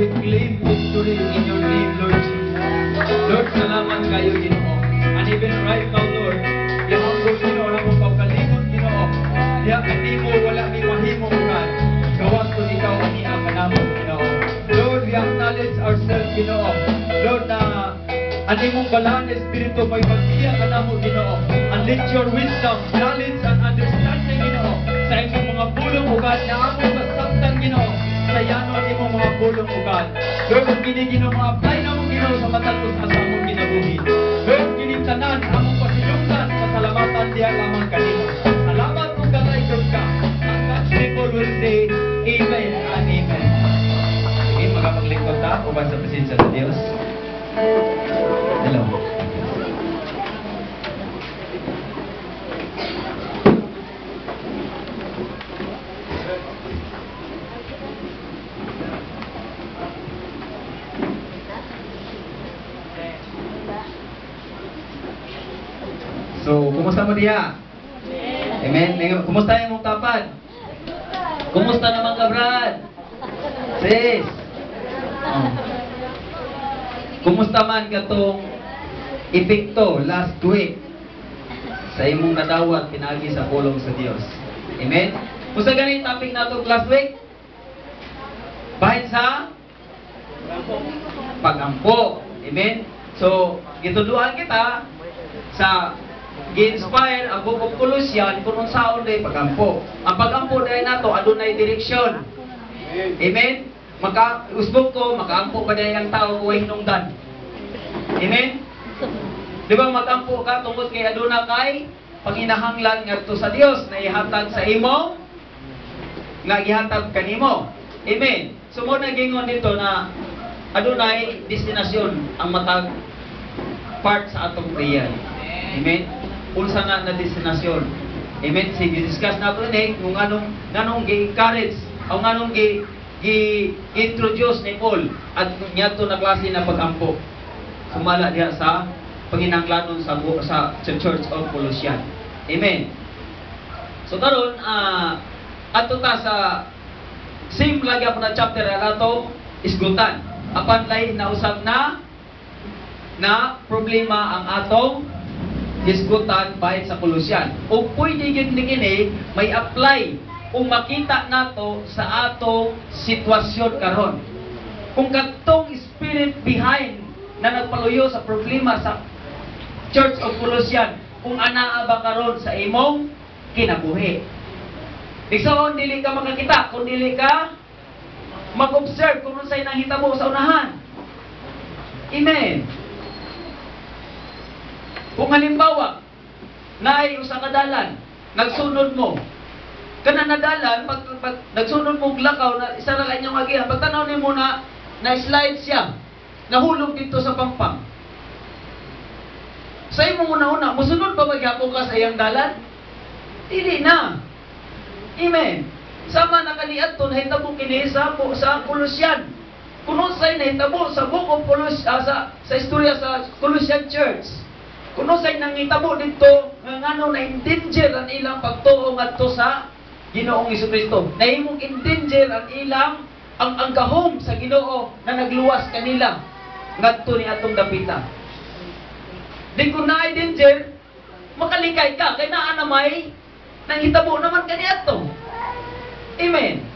we claim victory in your name, Lord Jesus. Lord, salamat kayo, Ginoo. And even right now, Lord, ihambog, Ginoo, na mo pagkalimot, Ginoo. Diya kanimo wala may mahimo, God. Gawas ko ikaw ang iyang kanamo, Ginoo. Lord, we acknowledge ourselves, Ginoo. Lord, na ano mong balaan na Espiritu may pagbiya kanamo, Ginoo. And let your wisdom, knowledge, and understanding, Ginoo, sa inyong mga bulong, God, na among kasabtan, Ginoo, sa yanon imong mga bulong, God. Lord, kung giniginaw mga apply na mong, Ginoo, sa matatos sa among ginabuhi. Lord, ginitanan, among pasilunggan, pasalamatan diya lamang kanimo. Salamat kung galaykod ka. And God's people will say, Amen and Amen. Sige, magapaglingkod ta, uban sa presensya sa Diyos. Hello. So, kumusta mo diya? Amen. Kumusta yung mong kapad? Kumusta naman ka, Brad? Sis? Kumusta man katong epekto last week sa imong nadawat pinagi sa pulong sa Dios? Amen? Kumusta ganit topic nato last week? Bahin sa pagampo. Amen? So, gitudluan kita sa gi-inspire ang Book of Colossians kung unsaon day pagampo. Ang pagampo dahil nato adunay direksyon. Amen? Usbog ko, makaampo pa dahil ang tao kung hinungdan. Amen? Di ba magampo ka tungkol kay aduna kay panginahanglan ngadto sa Dios na ihatag sa imo nga gihatag kanimo. Amen? So mo nagingon dito na adunay destinasyon ang matag part sa atong prayer. Amen? Unsa nga na destinasyon. Amen? Sige, discuss nato ni kung nganong gi-encourage o nganong gi-introduce ni Paul at niyato na klase na pagampo. Sumala diha sa panginahanglanon sa Church of Colossians. Amen. So karon ato ta sa same lagi ako na chapter ato isgutan. Apan lay nausab na problema ang atong isgutan bahit sa Colossians. O pwede gyud kini may apply kung makita nato sa atong sitwasyon karon. Kung katong spirit behind na nagpaluyo sa problema sa Church of Colossians, kung anaa ba karon sa imong kinabuhi. Bisoon dili ka makakita, kung dili ka mag-observe kung unsay nahitabo sa unahan. Amen. Kung halimbawa, naay usa ka dalan, nagsunod mo, kana nadalan pag nagsunod mo og lakaw na isa ra lang inyong agihan pagtanaw nimo na slide siya nahulog dito sa pampang sa imong una-una mosunod pa ba gyapon ka sa iyang dalan? Dili na. Amen. Sama na kaniadto nahitabo kini sa Colossians. Kuno say nahitabo sa Book of Colossians sa istorya sa Colossian Church. Kuno say nangitabo dito nga ngano na endanger ang ilang pagtuo ngadto sa Ginoong Jesucristo. Nahimong endanger ang ilang ang gahom sa Ginoo na nagluwas kanila ngadto ni atong dapita. Di ko na danger makalikay ka kay naa na may nanghitabo naman kaniadto. Amen.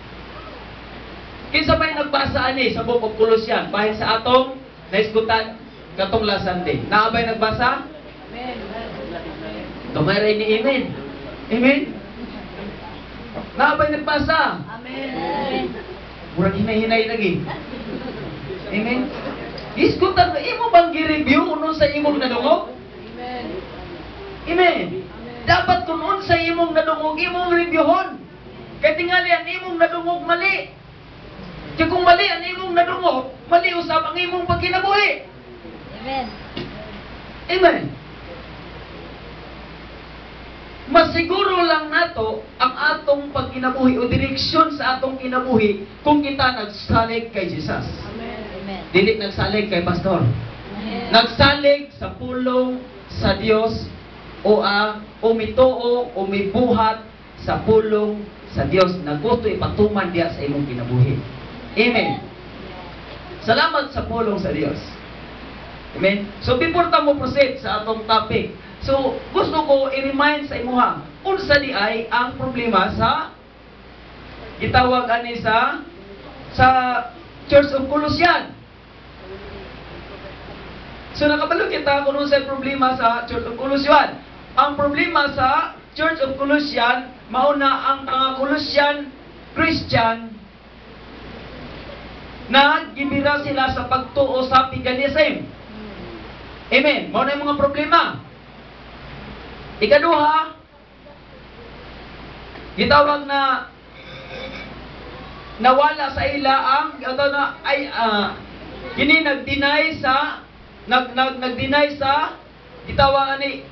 Kinsa may nagbasa ani sa Book of Colossians bahin sa atong naisgutan katong last Sunday. Naa bay nagbasa? Amen. Tumay ni amen. Amen. Nabay nagbasa? Amen. Murag hinay-hinay lagi. Amen. Iskutan mo, imo bang gi-review kung sa imong nadungog? Amen. Amen. Dapat kung sa imong nadungog, imong reviewhon. Kaya tingali ang imong nadungog mali. Kaya kung mali ang imong nadungog, mali usab ang imong pagkinabuhi. Amen. Amen. Masiguro lang nato ang atong pagkinabuhi o direksyon sa atong kinabuhi kung kita nagsalig kay Jesus. Amen. Dili nagsalig kay pastor. Amen. Nagsalig sa pulong sa Dios o umituo o mibuhat sa pulong sa Dios na gusto ipatuman diya sa imong kinabuhi. Amen. Salamat sa pulong sa Dios. Amen. So before ta mo proceed sa atong topic, so gusto ko i-remind sa imuha unsa di ay ang problema sa gitawag ani sa Church of Colossian. So nakabalo kita kung unsay problema sa Church of Colossian. Ang problema sa Church of Colossian, mauna ang mga Colossian Christian na gibira sila sa pagtuo sa paganism. Amen. Mauna yung mga problema. Ikaduha, gitawag na nawala sa ila ang kini nag-deny sa gitawag ani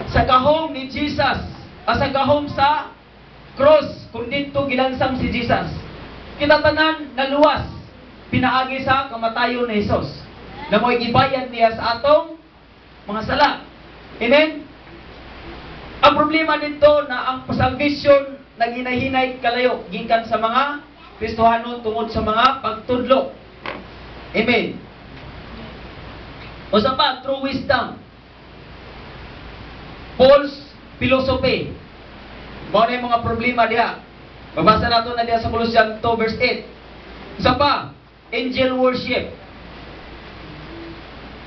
sa gahom ni Jesus, sa gahom sa cross kung dito gilansang si Jesus. Kita tanan naluwas pinaagi sa kamatayon ni Jesus na mo'y gibayad niya sa atong mga sala. Amen? Ang problema dito na ang salvation naghinay-hinay kalayo gikan sa mga Kristohanon tungod sa mga pagtudlo. Amen. O sa pa, true wisdom. False philosophy. Mao na yung mga problema diha. Babasa nato na diha sa Colossians 2 verse 8. Isa pa, angel worship.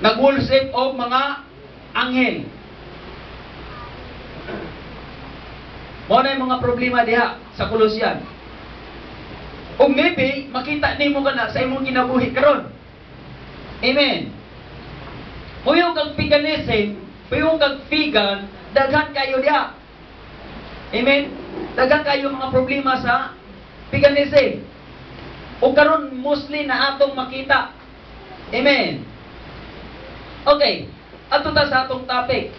Nag-worship o mga anghel. Mao na yung mga problema diha sa Colossian. O maybe makita nimo kana sa imong kinabuhi karon. Amen. Puyong kag paganism, puyong kag vegan, daghan kayo diha. Amen. Daghan kayo mga problema sa paganism. O karon mostly na atong makita. Amen. Okay, ato ta sa atong topic.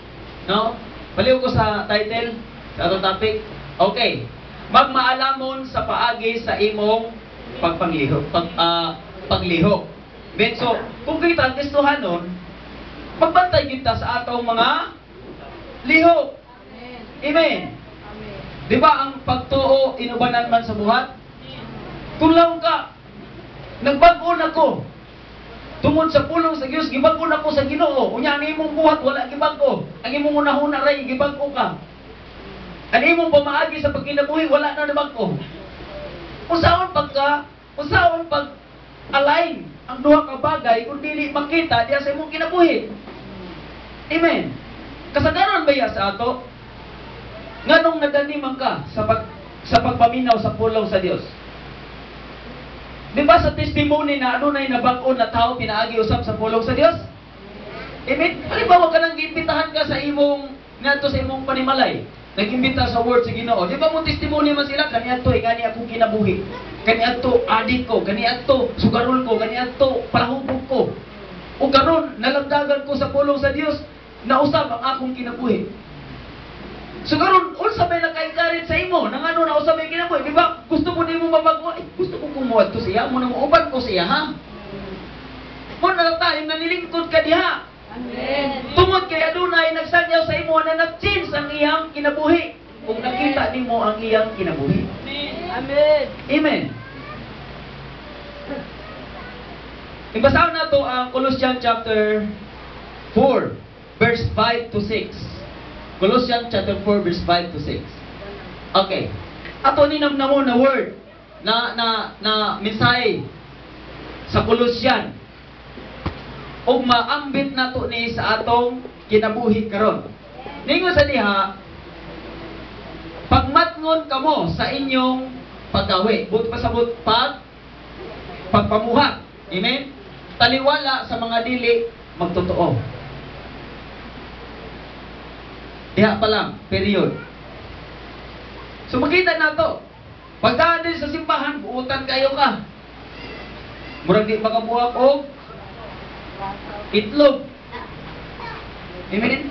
No? Baliw ko sa title sa atong topic. Okay. Magmaalamon sa paagi sa imong pagliho. Ben, so, kung kita ang Kristohanon, magbantay kita sa atong mga liho. Amen. Di ba ang pagtuo inubanan man sa buhat? Kung lang ka, nagbago na ko. Tungod sa pulong sa Diyos, gibago na ko sa Ginoo. Unya ang imong buhat wala gibago. Ang imong unahuna ray gibago ka. Ang imong pamaagi sa pagkinabuhi wala na nabago. Usaon pag align ang duha ka bagay kung dili makita diya sa imong kinabuhi. Amen. Kasagaran ba ya sa ato? Nganong naganiman ka sa pagpaminaw sa pulong sa Dios? Di ba sa testimony na ano na nabago na tao pinaagi usab sa pulong sa Dios? Amen. Halimbawa ka nang giimbitahan ka sa imong ngadto sa imong panimalay. Nag-imbita sa word sa Ginoo. Di ba mo testimony man sila kaniadto gani akong kinabuhi. Kaniadto adik ko, kaniadto sugarol ko, kaniadto palahubog ko. O karon nalagdagan ko sa pulong sa Dios na usab ang akong kinabuhi. So karon unsa may naka-encourage sa imo nang ano na usab may kinabuhi, di ba? Gusto mo nimo mabago, gusto ko kumuha to siya, mo na uban ko siya ha. Mo na tayo nalilingkod ka diha. Amen. Tungod kay adunay nagsagyaw sa imo na nag-change ang iyang kinabuhi. Kung nakita nimo ang iyang kinabuhi. Amen. Amen. Ibasahon na to ang Colossians chapter 4 verse 5 to 6. Colossians chapter 4 verse 5 to 6. Okay. Ato ni namnamo na word na mensahe sa Colossian. O maambit nato ni sa atong kinabuhi karon. Ningon sa diha, pagmatngon kamo sa inyong paggawi. Buti pasabot pagpamuhat. Amen? Taliwala sa mga dili magtotoo. Diha pa lang, period. So makita na to. Pagka din sa simbahan, buutan kayo ka. Murag di makabuhak o itlog. Amen?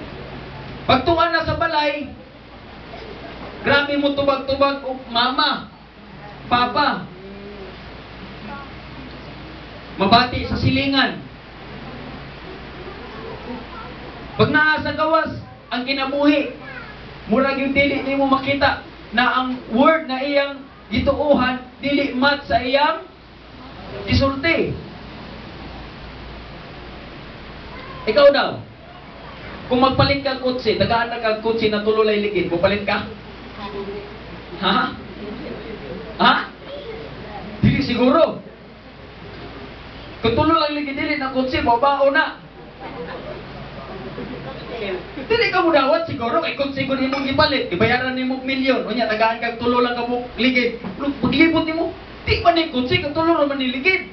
Pagtuan na sa balay, grabe mo tubag-tubag o mama, papa. Mabati sa silingan. Pag naa sa gawas, ang kinabuhi, murag yung dili ni mo makita na ang word na iyang gituuhan, dili mat sa iyang isulti. Ikaw daw, kung magpalit ka kutsi, tagaan na kang kutsi na tululay ligid, pupalit ka? Ha? Ha? Dili siguro. Kung tululay ligid, dili na kutsi, babao na. Dili ka mo dawat siguro, kay kutsi ko ni mong ipalit, ibayaran ni mong milyon, o niya, tagaan kang tululang ka mo ligid. Paglibot ni mo, di man ni kutsi, kang tulo naman ni ligid.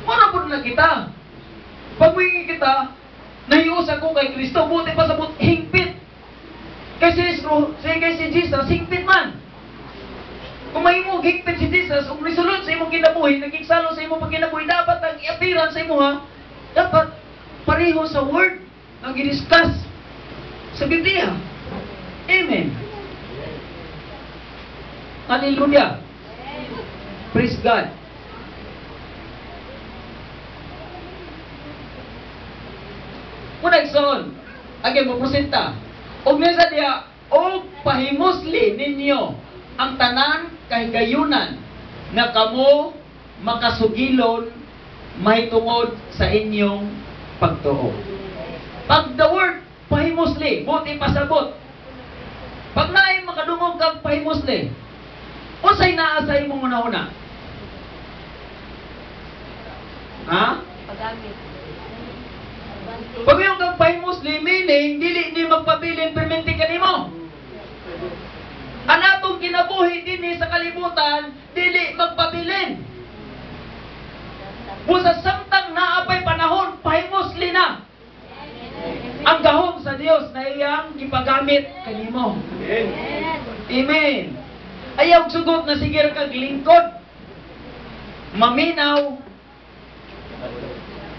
Mana po na kita? Pag wingi kita, nahius ako kay Kristo, buti pa sa hingpit. Kasi si Jesus, hingpit man. Kung may mo hingpit si Jesus, kung nisulod sa imong kinabuhi, nagigsalo sa imong pagkinabuhi, dapat ang i-appearance sa imo ha, dapat pareho sa word na gidiscuss sa Biblia. Amen. Hallelujah. Praise God. Muna igsoon, again, mapresenta. Og nasa diya, og pahimusli ninyo ang tanan kahigayunan na kamo makasugilon mahitungod sa inyong pagtuo. Pag the word pahimusli, buti pasabot. Pag naay makadungog kang pahimusli, unsay naa sa imong una-una? Ha? Pagamit. Pag yung kang pahimusli, meaning, dili ni magpabilin perminti ka nimo. Ang atong kinabuhi din sa kalibutan, dili magpabilin. Busa samtang naapay panahon, pahimusli na. Ang gahom sa Dios na iyang ipagamit kanimo. Amen. Amen. Ayaw sugot na sige kag lingkod. Maminaw.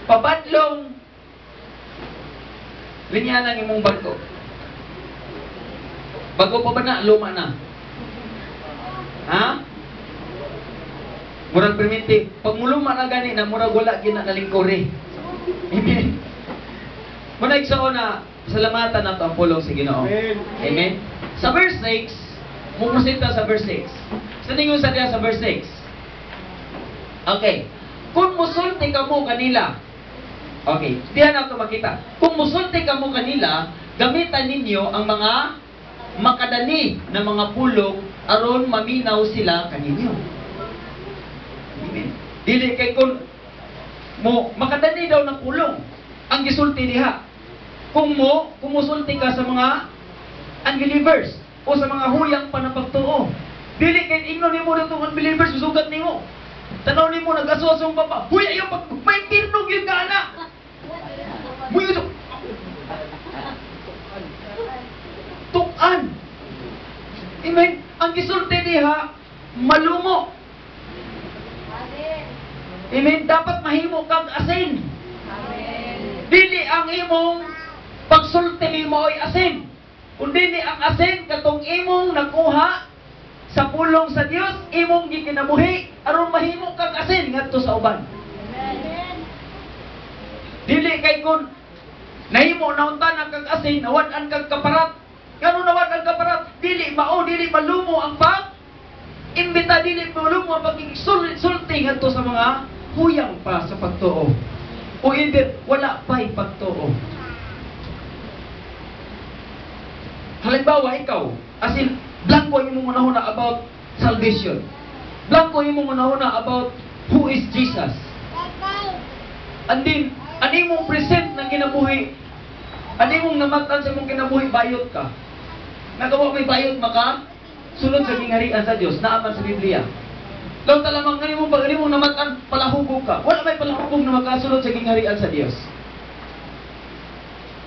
Pabadlong. Linyanan imong barko. Bago pa ba na? Luma na. Ha? Murag perminti. Pag muluma na gani na, murag wala gina nalingkori. Amen. Muna igsoon na salamatan nato ang pulong sa Ginoo. Amen. Amen. Sa verse 6, mumusita sa verse 6. Sa ningon sa diya sa verse 6. Okay. Kung musulti ka mo kanila, okay, diyan nato makita. Kung musulti ka mo kanila, gamitan ninyo ang mga makadani na mga pulong aron maminaw sila kaninyo. Amen. Dili kay kung mo makadani daw ng pulong ang gisulti diha. Kung musulti ka sa mga unbelievers o sa mga huyang panapagtuo, dili kay ingno nimo dito ang unbelievers susugat nimo. Tanaw nimo nag-asosong papa. Huy ayo pag may tirnog yung kana. Huy ito. Tukan. Amen. Ang gisulti diha malumo. Amen. Dapat mahimo kang asin. Dili ang imong pagsulti mo ay asin. Kundi ni ang asin katong imong nakuha sa pulong sa Dios, imong gikinabuhi aron mahimo kang asin ngadto sa uban. Amen. Dili kay kun nahimo nauntan kang asin, nawan-an kang kaparat. Ngano nawan ang kaparat? Dili malumo ang pag imbita, dili malumo ang pagsulti ngadto sa mga huyang pa sa pagtuo. O either wala pa'y pagtuo. Halimbawa, ikaw, as in, blanco yung mong unahuna about salvation. Blanco yung mong unahuna about who is Jesus. And then, ani mong present na kinabuhi, ani mong namatan sa mong kinabuhi, bayot ka. Nagawa may bayot maka, sunod sa kingharian sa Diyos, naaman sa Biblia. Law talamang ngani mo pag ani mong namatan, palahubog ka. Wala may palahubog na makasunod sa kingharian sa Diyos.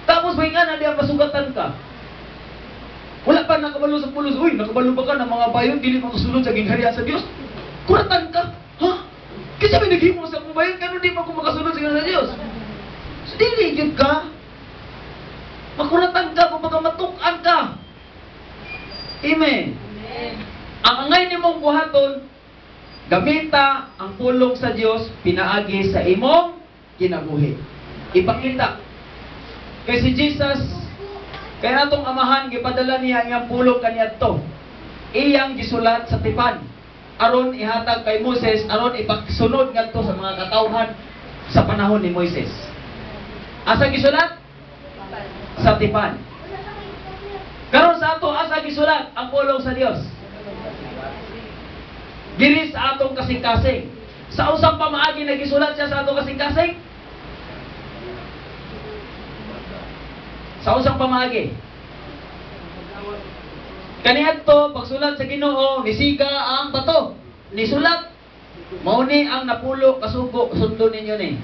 Tapos may nga na diyan pasugatan ka. Wala pa nakabalo sa pulos. Uy, nakabalo ba ka ng mga bayon, dili makasunod sa kingharian sa Diyos? Kuratan ka. Ha? Kasi may naghimo sa akong bayon, kano di pa ako makasunod sa kingharian sa Diyos? So, dili yun ka. Makuratan ka kung makamatukan ka. Amen. Amen. Ang angay ni mong buhaton, gamita ang pulong sa Diyos, pinaagi sa imong kinabuhi. Ipakita. Kay si Jesus, kaya natong amahan, gipadala niya iyang pulong kaniadto. Iyang gisulat sa tipan. Aron ihatag kay Moses, aron ipagsunod ngadto sa mga katawhan sa panahon ni Moises. Asa gisulat? Sa tipan. Karon sa ato asa gisulat ang pulong sa Dios? Diri sa atong kasing-kasing. Sa usang pamaagi na gisulat siya sa atong kasing-kasing? Sa usang pamaagi. Kaniadto pagsulat sa Ginoo, nisiga ang bato. Nisulat. Mauni ang napulo kasugo sundo ninyo ni.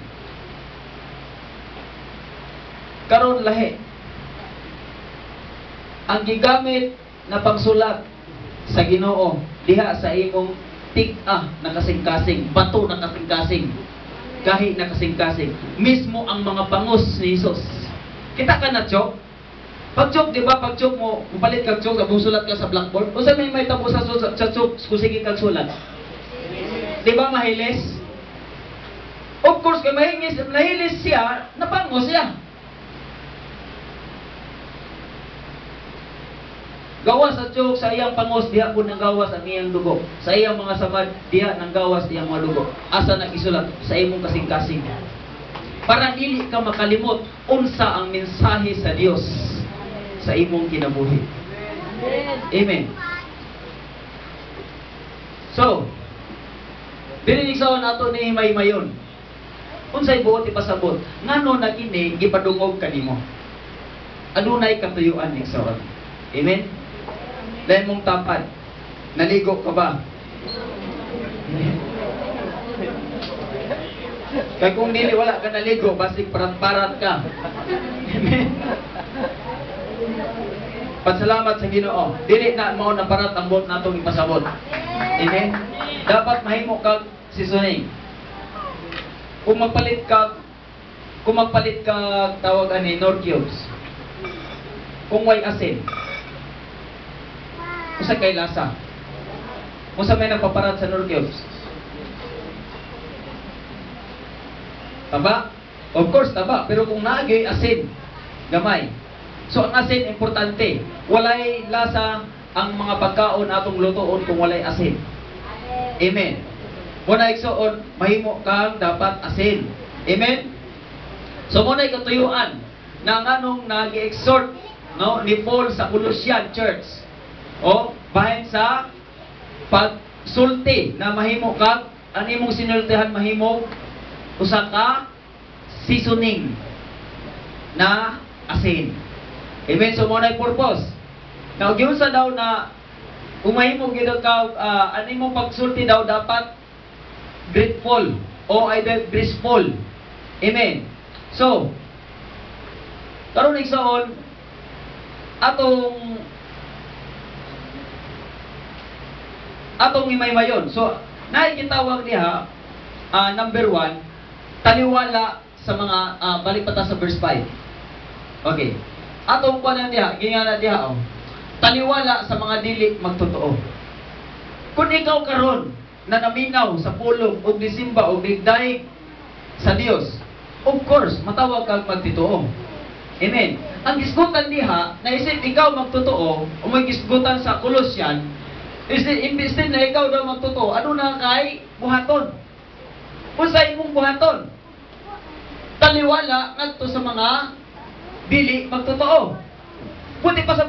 Karon lahi. Ang gigamit na pagsulat sa Ginoo diha sa imong tig-ah na kasing-kasing, bato na kasing-kasing, gahi na kasing-kasing, mismo ang mga bangus ni Jesus. Kita ka na, Chok? Pag Chok, di ba, pag Chok mo, palit kag Chok, sulat ka sa blackboard, o sa may tabo sa Chok, kusigi kag sulat. Di ba mahilis? Of course, kung nahilis siya, napangos siya. Gawas sa Chok, sa iyang pangos, diha po nang gawas ang iyang dugo. Sa iyang mga samad, diha nang gawas iyang mga dugo. Asa nag-isulat? Sa imong kasing-kasing. Para dili ka makalimot, unsa ang mensahe sa Dios sa imong kinabuhi. Amen. So, diniligsaon nato ni Himay-mayon. Unsay buot ipasabot? Ngano na kini gipadungog kanimo? Adunay katuyuan ligsaon. Amen. Dahil mong tapad, naligo ka ba? Kaya kung dili wala ka naligo, basig parat-parat ka. Amen. Pasalamat sa Ginoo. Dili na mao na parat ang buot natong ipasabot. Amen. Dapat mahimo kag seasoning. Kung magpalit ka tawag ani Nor cubes. Kung way asin. Usa kay lasa. Usa may nagpaparat sa Nor cubes. Taba? Of course, taba. Pero kung naagay asin, gamay. So, ang asin, importante. Walay lasa ang mga pagkaon atong lutoon kung walay asin. Amen. Muna igsoon, mahimo kang dapat asin. Amen? So, muna ikatuyuan na nganong nag-exhort no, ni Paul sa Colossian Church. O, bahin sa pagsulti na mahimo kang, ang imong sinultihan mahimo usa ka seasoning na asin. Amen. So mo na purpose. Now giunsa daw na kung mahimo gid ka ano imong pagsulti daw dapat grateful o either graceful. Amen. So karon igsoon atong Himay-mayon. So naay gitawag diha number 1 taliwala sa mga balik pa ta sa verse 5. Okay. Atong kuan diha, gingana diha oh. Taliwala sa mga dili magtotoo. Kung ikaw karon na naminaw sa pulong o disimba o bigday sa Dios, of course, matawag kang magtotoo. Amen. Ang gisgutan diha, na isip ikaw magtotoo, o may gisgutan sa Colossian, imbis na ikaw daw magtotoo, ano na kay buhaton? Usay mong buhaton. Taliwala ngadto sa mga dili magtotoo. Buti pa sa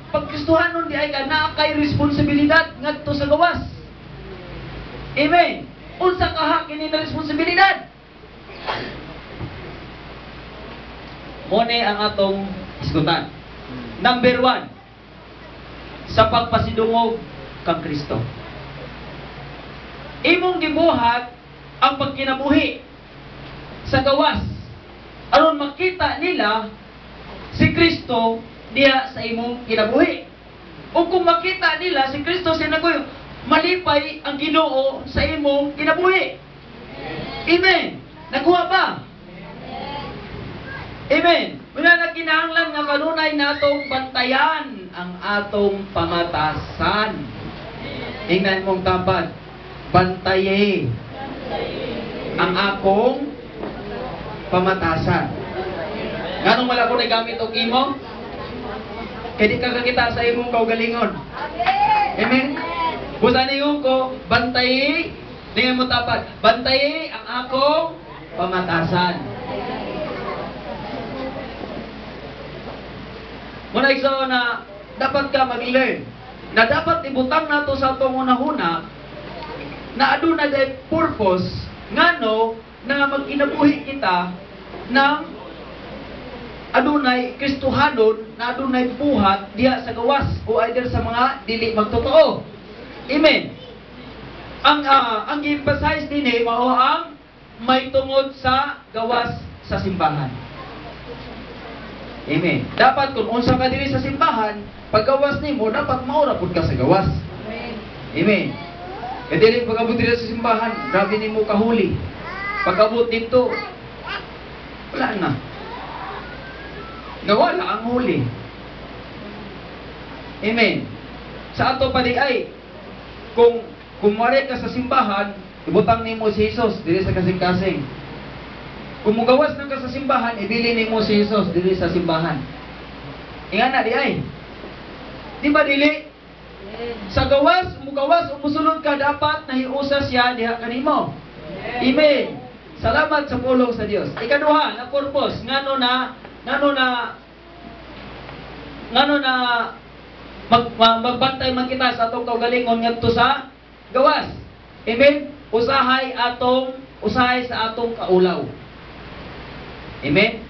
pagkistuhanon di ay ka na kay responsibilidad ngadto sa gawas. Amen. Unsa ka kini na responsibilidad? Mone ang atong isgutan. Number 1, sa pagpasidungog kang Kristo. Imong gibuhat ang pagkinabuhi sa gawas aron makita nila si Kristo diha sa imong kinabuhi. O kung makita nila si Kristo sinagoy, malipay ang Ginoo sa imong kinabuhi. Amen. Nakuha ba? Amen. Wala na kinahanglan nga kanunay natong bantayan ang atong pamatasan. Tingnan mong tapat. Bantaye ang akong pamatasan. Ganong wala ko nagamit og imo? Kaya di ka kakita sa imong kaugalingon. Amen? Busa niyo ko, bantaye, tingnan mo tapat, bantaye ang akong pamatasan. Muna igsaw na dapat ka mag-learn na dapat ibutang nato sa atong unahuna na aduna day purpose ngano na mag-inabuhi kita ng adunay Kristohanon na adunay buhat diha sa gawas o either sa mga dili magtotoo. Amen. Ang emphasize dinhi mao ang may tungod sa gawas sa simbahan. Amen. Dapat kung unsa ka diri sa simbahan, paggawas nimo dapat maura pud ka sa gawas. Amen. Amen. Kaya dili pag-abot diri sa simbahan, grabe nimo kahuli. Pag-abot dito, wala na. Nawala ang huli. Amen. Sa ato pa di ay, kung mare ka sa simbahan, ibutang nimo si Jesus diri sa kasing-kasing. Kung mugawas na ka sa simbahan, ibili nimo si Jesus diri sa simbahan. Ingana di ay. Di ba dili? Sa gawas, mugawas, umusulod ka dapat nahiusa siya diha kanimo. Amen. Salamat sa pulong sa Dios. Ikaduha na purpose ngano na magbantay man kita sa atong kaugalingon ngadto sa gawas. Amen. Usahay sa atong kaulaw. Amen.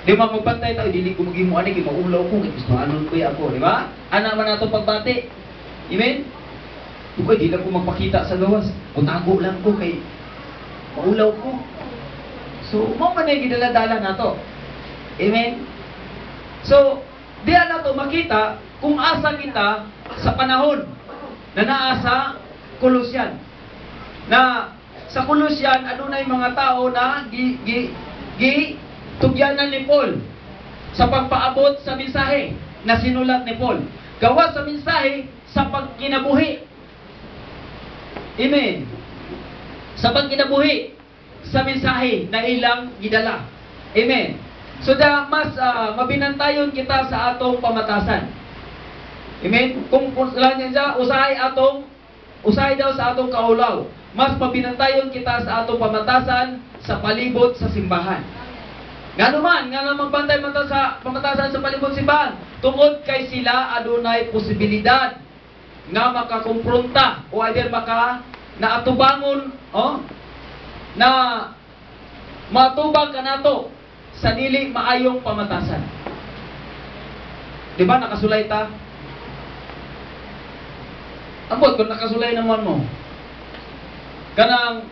Di ba magbantay tayo, dili ko maging mo ani, maulaw ko, gusto anon ko ako, di ba? Ana man nato pagbati. Amen. Uy, di lang ko magpakita sa gawas. Utago lang ko kay maulaw ko. So, mo man ay gidala-dala nato. Amen. So, diyan nato makita kung asa kita sa panahon na naa sa Kolosyan. Na sa Kolosyan adunay mga tao na tugyanan ni Paul sa pagpaabot sa mensahe na sinulat ni Paul. Gawa sa mensahe sa pagkinabuhi. Amen. Sa pagkinabuhi sa mensahe na ilang gidala. Amen. So mas mabinantayon kita sa atong pamatasan. Amen. Kung lang niya usahay daw sa atong kaulaw. Mas mabinantayon kita sa atong pamatasan sa palibot sa simbahan. Nga naman magbantay man ta sa pamatasan sa palibot simbahan, tungod kay sila adunay posibilidad nga makakumpronta o either naatubangon na matubang ka nato sa dili maayong pamatasan. Di ba nakasulay ta? Ambot kung nakasulay naman mo. Kanang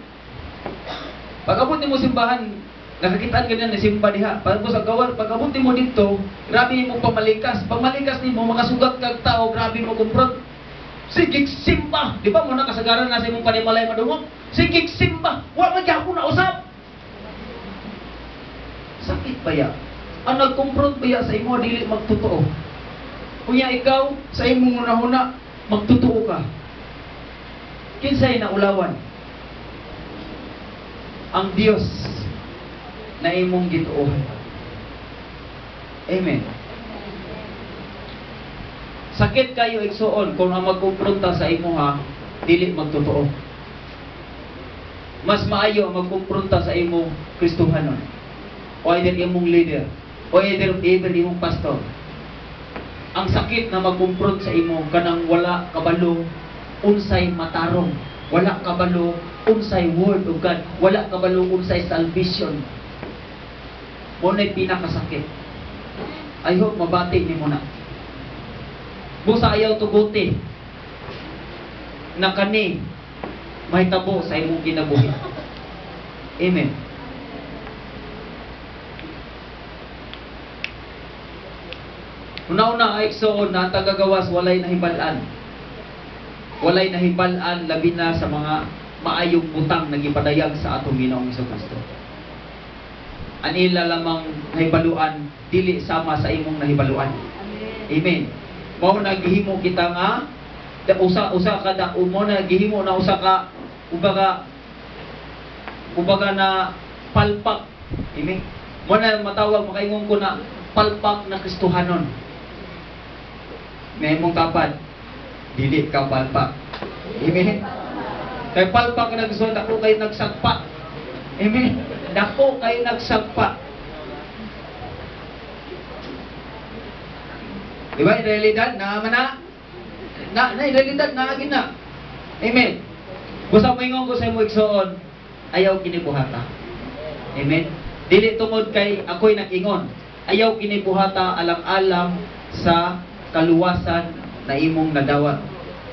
pag-abot nimo simbahan, nakakitaan ka na simba diha. Pag sa gawan, pag-abot nimo dito, grabe mo pamalikas. Pag malikas nimo makasugat kag tao, grabe mo kumpront. Sigig simba, di ba mo nakasagaran na sa imong panimalay madungog? Sigig simba, wa man gyapon na usab. Sakit ba ya? Ang nagkumpront ba ya sa imo dili magtotoo? Kunya ikaw sa imong una-una magtotoo ka. Kinsay naulawan? Ang Dios na imong gituohan. Amen. Sakit kayo igsuon kung ang magkumpronta sa imo dili magtotoo. Mas maayo ang magkumpronta sa imo Kristohanon. O either imong leader, o either imong pastor. Ang sakit na magkumpront sa imo kanang wala kabalo unsay matarong, wala kabalo unsay word of God, wala kabalo unsay salvation. Mo na pinakasakit. I hope mabati ni mo na. Busa ayaw tuguti na kani mahitabo sa imong kinabuhi. Amen. Una-una ay igsoon na tagagawas walay nahibalan. Walay nahibalan labi na sa mga maayong butang na gipadayag sa atong Ginoong Jesucristo. Anila lamang nahibaluan dili sama sa imong nahibaluan. Amen. Mao na gihimo kita nga usa ka da mo na gihimo na usa ka ubaga na palpak. Amen. Mo na matawag makaingon ko na palpak na Kristohanon. May mong kapat, dili ka palpak. Amen. Kay palpak na gusto, dako kayo nagsagpa. Amen. Dako kayo nagsagpa. Di ba? Realidad na realidad na gina. Amen. Busa moingon ko sa imo igsoon, ayaw kinibuhata. Amen. Dili tungod kay ako'y nag-ingon. Ayaw kinibuhata alang-alang sa kaluwasan na imong nadawat.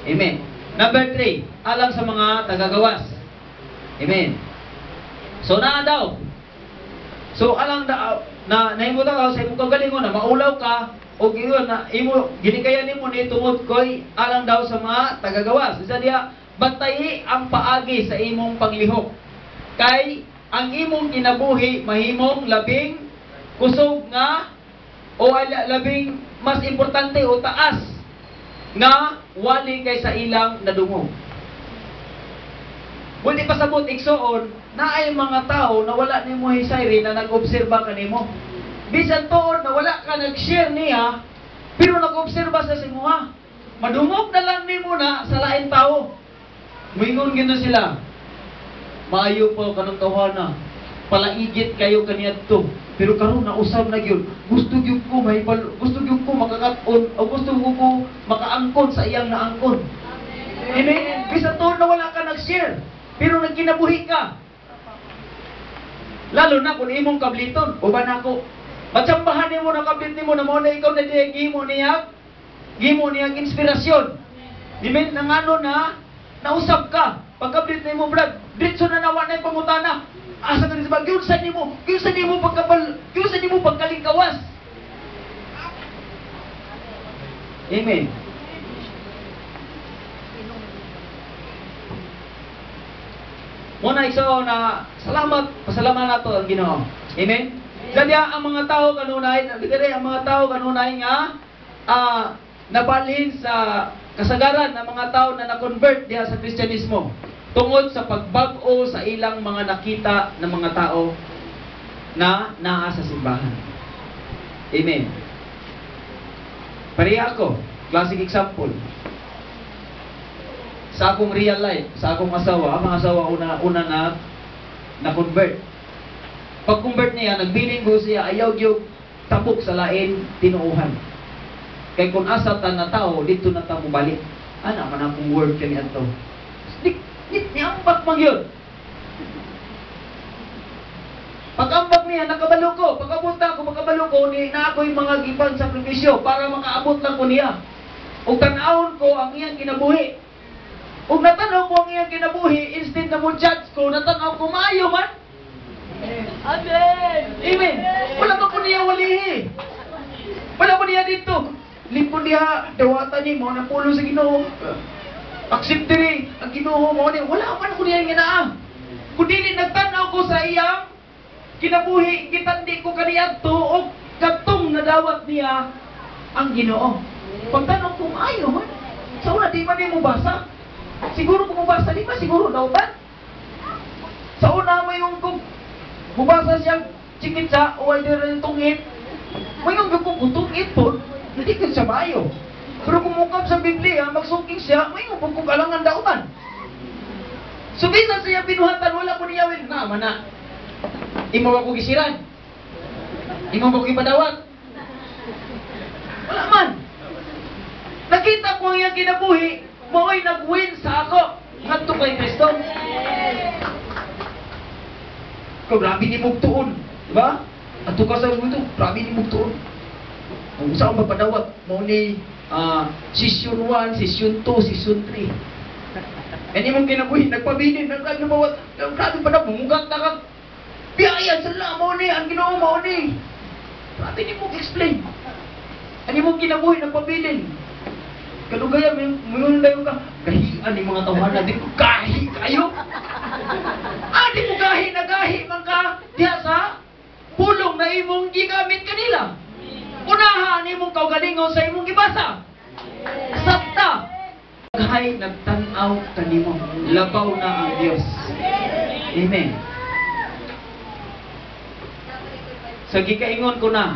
Amen. Number 3, alang sa mga tagagawas. Amen. So naa daw. So alang na nahimutan ka sa imong kagalingon na maulaw ka o giyon na imo ginikayan nimo ni tungod koy alang daw sa mga tagagawas. Isa diha bantayi ang paagi sa imong panglihok. Kay ang imong kinabuhi mahimong labing kusog nga o labing mas importante o taas nga wali kay sa ilang nadungog. Buti pasabot igsoon na ay mga tao na wala nimo hisayri na nag-obserba kanimo. Bisan tuod na wala ka nag-share niya, pero nag-obserba sa simuha. Madungog na lang nimo na sa lain tao. Muingon gino sila. Maayo po kanang tawhana. Palaigit kayo kaniadto. Pero karon na usab na gyud. Gusto gyud ko makakat-on o gusto ko makaangkon sa iyang naangkon. Amen. Bisan tuod na wala ka nag-share, pero nagkinabuhi ka. Lalo na kung imong kabliton, uban ako. Matsambahan nimo na kablit nimo na mo na ikaw na diya gimo niya inspirasyon. Amen. Nang ano na nausap ka. Pagkablit nimo brad, ditso na nawa na pangutana. Asa ka rin sa gyud sa nimo pagkalingkawas. Amen. Muna iso na pasalamat nato ang Ginoo. Amen. Dadya ang mga tao kanunay, ang mga tao kanunay nga nabalhin sa kasagaran ng mga tao na na-convert diha sa Kristyanismo tungod sa pagbag-o sa ilang mga nakita ng mga tao na naa sa simbahan. Amen. Pareha ako, classic example. Sa akong real life, sa akong asawa, ang mga asawa una na-convert. Pag-convert niya, nagbiling ko siya, ayaw yung tapok sa lain, tinuuhan. Kaya kung asa ta na tao, dito na ta mo balik. Ana man akong word kami ato. Niambak man yun. Pag-ambak niya, nakabalo ko. Pagkabalo ko, na ako'y mga gipang sakripisyo para makaabot lang ko niya. O tanawon ko ang iyang kinabuhi. Kung natanaw ko ang iyang kinabuhi, instead na mo judge ko, natanaw ko maayo man. Amen! Amen! Wala pa ko niya walihi. Wala pa niya dito. Lipon niya, dawatan niya, mga napulo sa Ginoo. Accept diri, ang Ginoo mo niya. Wala man ko niya ginaa. Kung dili nagtanaw ko sa iyang kinabuhi, kitandi ko kaniyadto o katong nadawat niya ang Ginoo. Pagtanaw ko maayo man. Sa una, di man niya mo basa. Siguro kung mabasa, di ba siguro daw ba? Sa una, mayroon kong mabasa siyang chikitsa o ay rin tungit. Mayroon kong tungit po, hindi ko siya maayo. Pero kung mukap sa Biblia, magsungking siya, mayroon kong alangan daw man. So, bisan siya pinuhatan, wala ko niyawin na, mana. Imo ba ko gisiran? Imo ba ko ipadawat? Wala man. Nakita ko ang iyang kinabuhi, mao'y nag-win sa ako. Ngadto kay Kristo. Kung grabe ni mugtuon. Diba? Ato ka sa ito, grabe ni mugtuon. Kung saan magpadawat, mo ni session 1, session 2, session 3. Hindi mong kinabuhi, nagpabilin, nagpabawat, grabe pa na, mumugat na ka. Biyaya, sala, mo ni, ang Ginoo mo ni. Grabe ni mong explain. Hindi mong kinabuhi, nagpabilin. Kalugaya, mayroon tayo ka, gahian ni mga tawanan, di ko gahi kayo. Di mo gahi na gahi man ka, diya sa pulong na imong gigamit kanila. Unahan imong kaugalingon sa imong gibasa. Sabta. Gahi nagtanaw kanimo, labaw na ang Dios. Amen. Sa gikaingon ko na,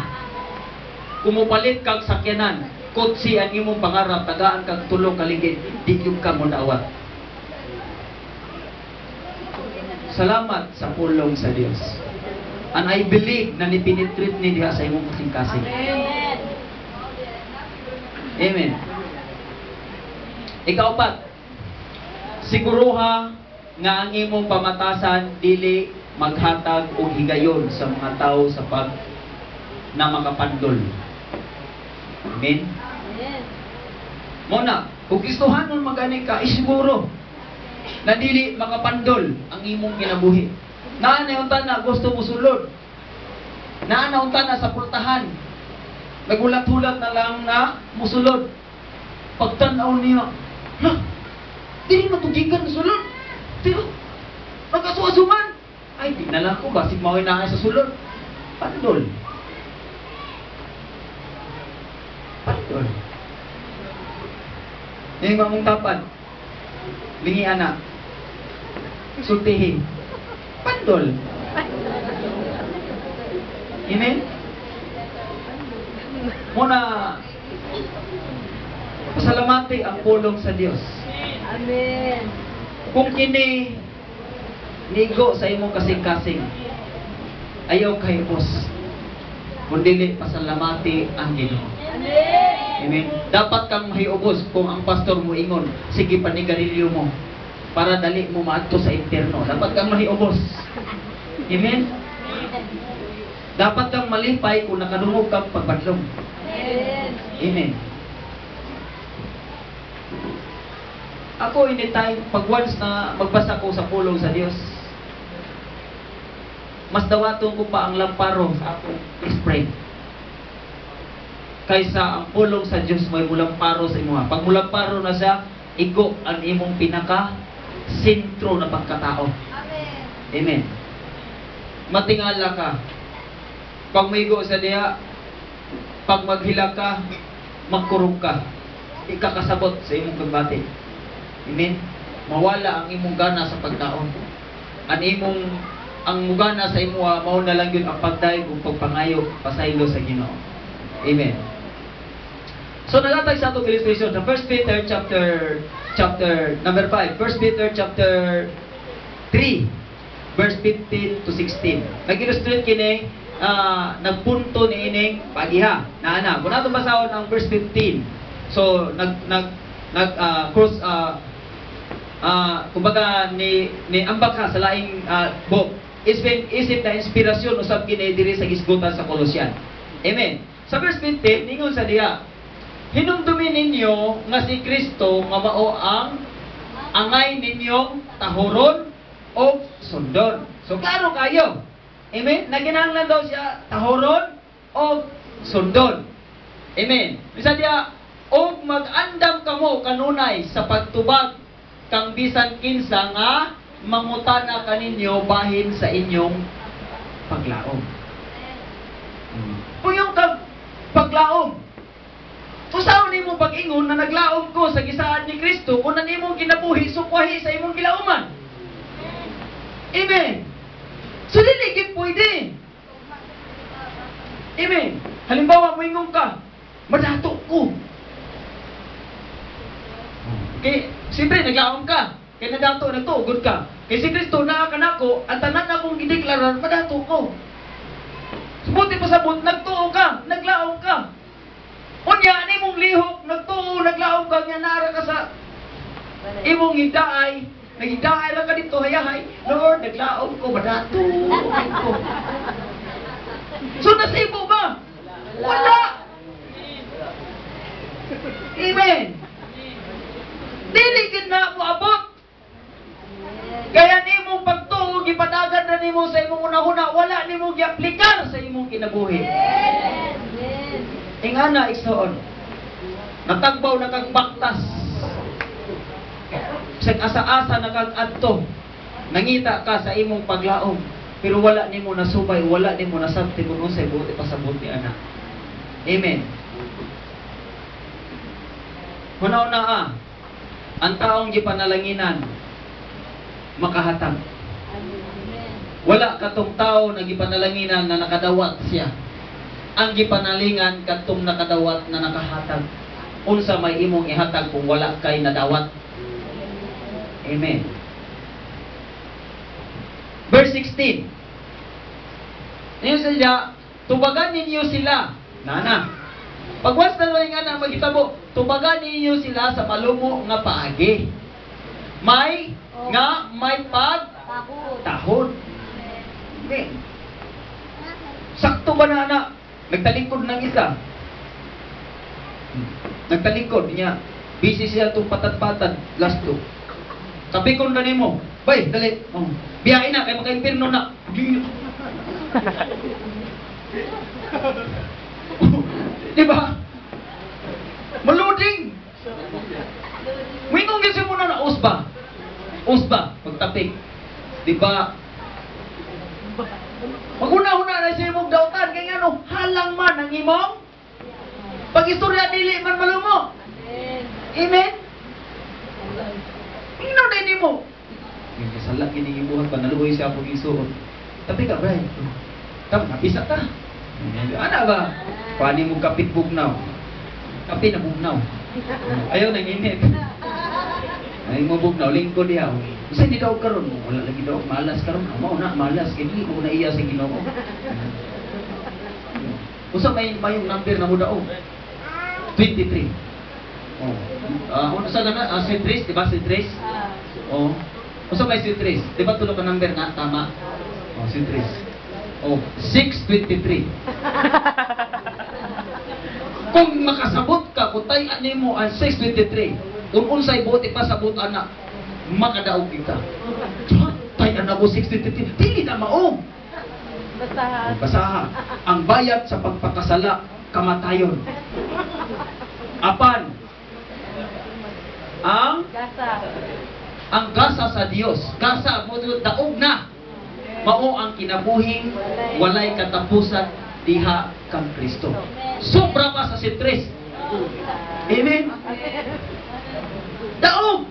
kumupalit kag sakyanan, kutsi ang imong pangarap, tagaan kag tulong kaligid, di yung ka mo naawat. Salamat sa pulong sa Dios. And I believe na ni-penetrate ni diha sa imong kasing-kasing. Amen. Ikaapat, siguruha nga ang imong pamatasan dili maghatag og higayon sa mga tao sa pag na makapandol. Amen. Muna, kung Kristohanon magani ka, isiguro na dili makapandol ang imong kinabuhi. Naana unta na gusto mo sulod. Naana unta na sa pultahan. Nagulat-hulat na lang na musulod. Pagtanaw niya, dili matugikan na sulod. Pero, magkasuasuman. Ay, di na lang ko, basig mawin na sa sulod. Pandol. Pandol. Yung mamong tapat, lingi anak, sultihin. Pandol. Amen? Muna, pasalamati ang pulong sa Dios. Amen. Kung kini nigo sa imong kasing-kasing, ayaw kay boss. Kundi pasalamati ang Ginoo. Amen. Amen. Dapat kang mahiubos kung ang pastor mo ingon, sige panigarilyo mo para dali mo maadto sa interno. Dapat kang mahiubos. Amen. Dapat kang malipay kung nakadungog kang pagbadlong. Amen. Amen. Ako anytime, pag once na magbasa ko sa pulong sa Dios, mas dawaton ko pa ang lamparo sa akong spray. Kaysa ang pulong sa Dios may mulamparo sa imo. Pag mulamparo na siya, igo ang imong pinaka sentro na pagkatao. Amen. Amen. Matingala ka. Pag maigo sa diha, pag maghila ka, magkurog ka. Ikakasabot sa imong kagbati. Amen. Mawala ang imong gana sa pagkaon. Ang mugana sa imo mao na lang yun ang pagdayeg ug pagpangayo pasaylo sa Ginoo. Amen. So nagatag sa atong illustration sa 1 Peter chapter number 5. 1 Peter chapter 3 verse 15 to 16. Nag-illustrate kini nagpunto ni ining pagiha. Naana, kung nato basahon ang verse 15. So cross kumbaga ni ambak ka sa laing book. Isip na inspirasyon usab kini diri sa gisgutan sa Kolosyan. Amen. Sa verse 15 ningon sa diha, hinumdumi ninyo nga si Kristo nga mao ang angay ninyong tahoron o sundon. So klaro kayo. Amen. Naginahanglan daw siya tahoron o sundon. Amen. Bisa diha, og mag-andam kamo kanunay sa pagtubag kang bisan kinsa nga mangutana kaninyo bahin sa inyong paglaom. Puyong kang paglaom. Usaw nimo pag-ingon na naglaom ko sa gisaan ni Kristo kung nanimong kinabuhi sukwahi sa imong gilauman. Amen. So dili gid pwede. Amen. Halimbawa moingon ka, madato ko. Okay, siyempre naglaom ka. Kaya nadato, nagtuugod ka. Kaya si Kristo naa ka nako, ang tanan akong gideklarar, madato ko. Subuti pa sabot, nagtuo ka, naglaom ka. Unya, ani mong lihok, nagtuo, naglaom ka, nga nara ka sa imong hidaay. Naghidaay lang ka dito, hayahay. Lord, naglaom ko, madato ko. So, nasibo ba? Wala! Amen! Dili gid na mo abot. Kaya nimong pagtuo gipadagan na nimo sa imong una-una, wala nimo giaplikar sa imong kinabuhi. Amen. Ingana igsoon. Natagbaw na kag baktas. Sa asa-asa na kag adto. Nangita ka sa imong paglaom, pero wala nimo nasubay, wala nimo nasabti kung unsay buti pasabot ni anak. Amen. Una-una ang taong gipanalanginan makahatag. Wala katong tao na gipanalanginan na nakadawat siya. Ang gipanalingan katong nakadawat na nakahatag. Unsa may imong ihatag kung wala kay nadawat. Amen. Verse 16. Ngayon sila, tubagan ninyo sila. Nana. Pagwas na lang nga na magitabo, tubagan ninyo sila sa malumo nga paagi. May Takot. pagtahod. Okay. Sakto ba na anak? Nagtalikod ng isa. Nagtalikod niya. Busy siya itong patad-patad. Last two. Sabi ko na mo, bay, dali. Oh. Biyain na, kaya maka-impirno na. Di ba? Maluding. Mingon kasi muna na usba. Usba, pagtapik. Di ba? Maguna-una na siya imong dautan. Kaya nga no, halang man ang imong pag-istorya dili man malumo. Amen. Amen? Ino na hindi mo. Yung kasala, kinikibuhan pa, naluhoy siya akong isuot. Tapi ka, Brian. Tama, isa ka. Ano ba? Paano mo kapit bugnaw? Kapit na bugnaw. Ayaw nang init. Ay mo bugnaw, lingko diyaw. Kasi hindi daw karon mo. Wala lagi daw, malas karon. Amo na, malas. Kaya hindi ko na iya sa Ginoo. Usa may mayong number na mo daw. 23. Oh. Ano sa gana? Sentris, di ba? Sentris? Oh. Usa may sentris. Di ba tulo ka number na? Tama? Oh, sentris. Oh, 623. Kung makasabot ka, kung tayo mo ang 623, kung unsay buot ipasabot anak, makadaog kita. Tayo na mo 623, dili na maong. Basahan. Basaha. Ang bayad sa pagpakasala, kamatayon. Apan, Gasa. ang gasa sa Dios, gasa mo daog na. Mao ang kinabuhing walay katapusan diha kang Kristo. Sobra pa sa sintres. Amen. Daog.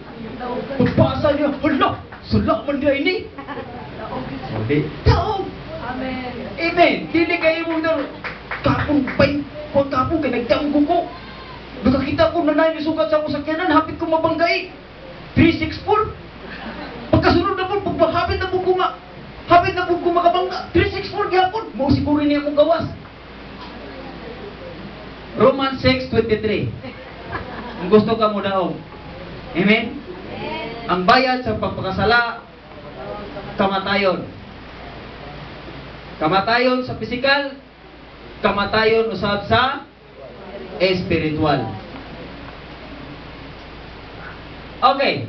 Pagpasa niya, hala, sulak man dia ini. Daog. Amen. Amen. Dili kayo mo na kapong pay, kapong kay nagdaog ko. Nakakita ko na namin sugat sa akong sakyanan, hapit ko mabanggay. 364. Pagkasunod na po, paghapit na po hapit na po makabangga. 364 gyapon. Mo siguro niya akong gawas. Romans 6:23. Kung gusto ka mo daw. Amen? Ang bayad sa pagpakasala, kamatayon. Kamatayon sa pisikal, kamatayon usab sa espiritual. Okay.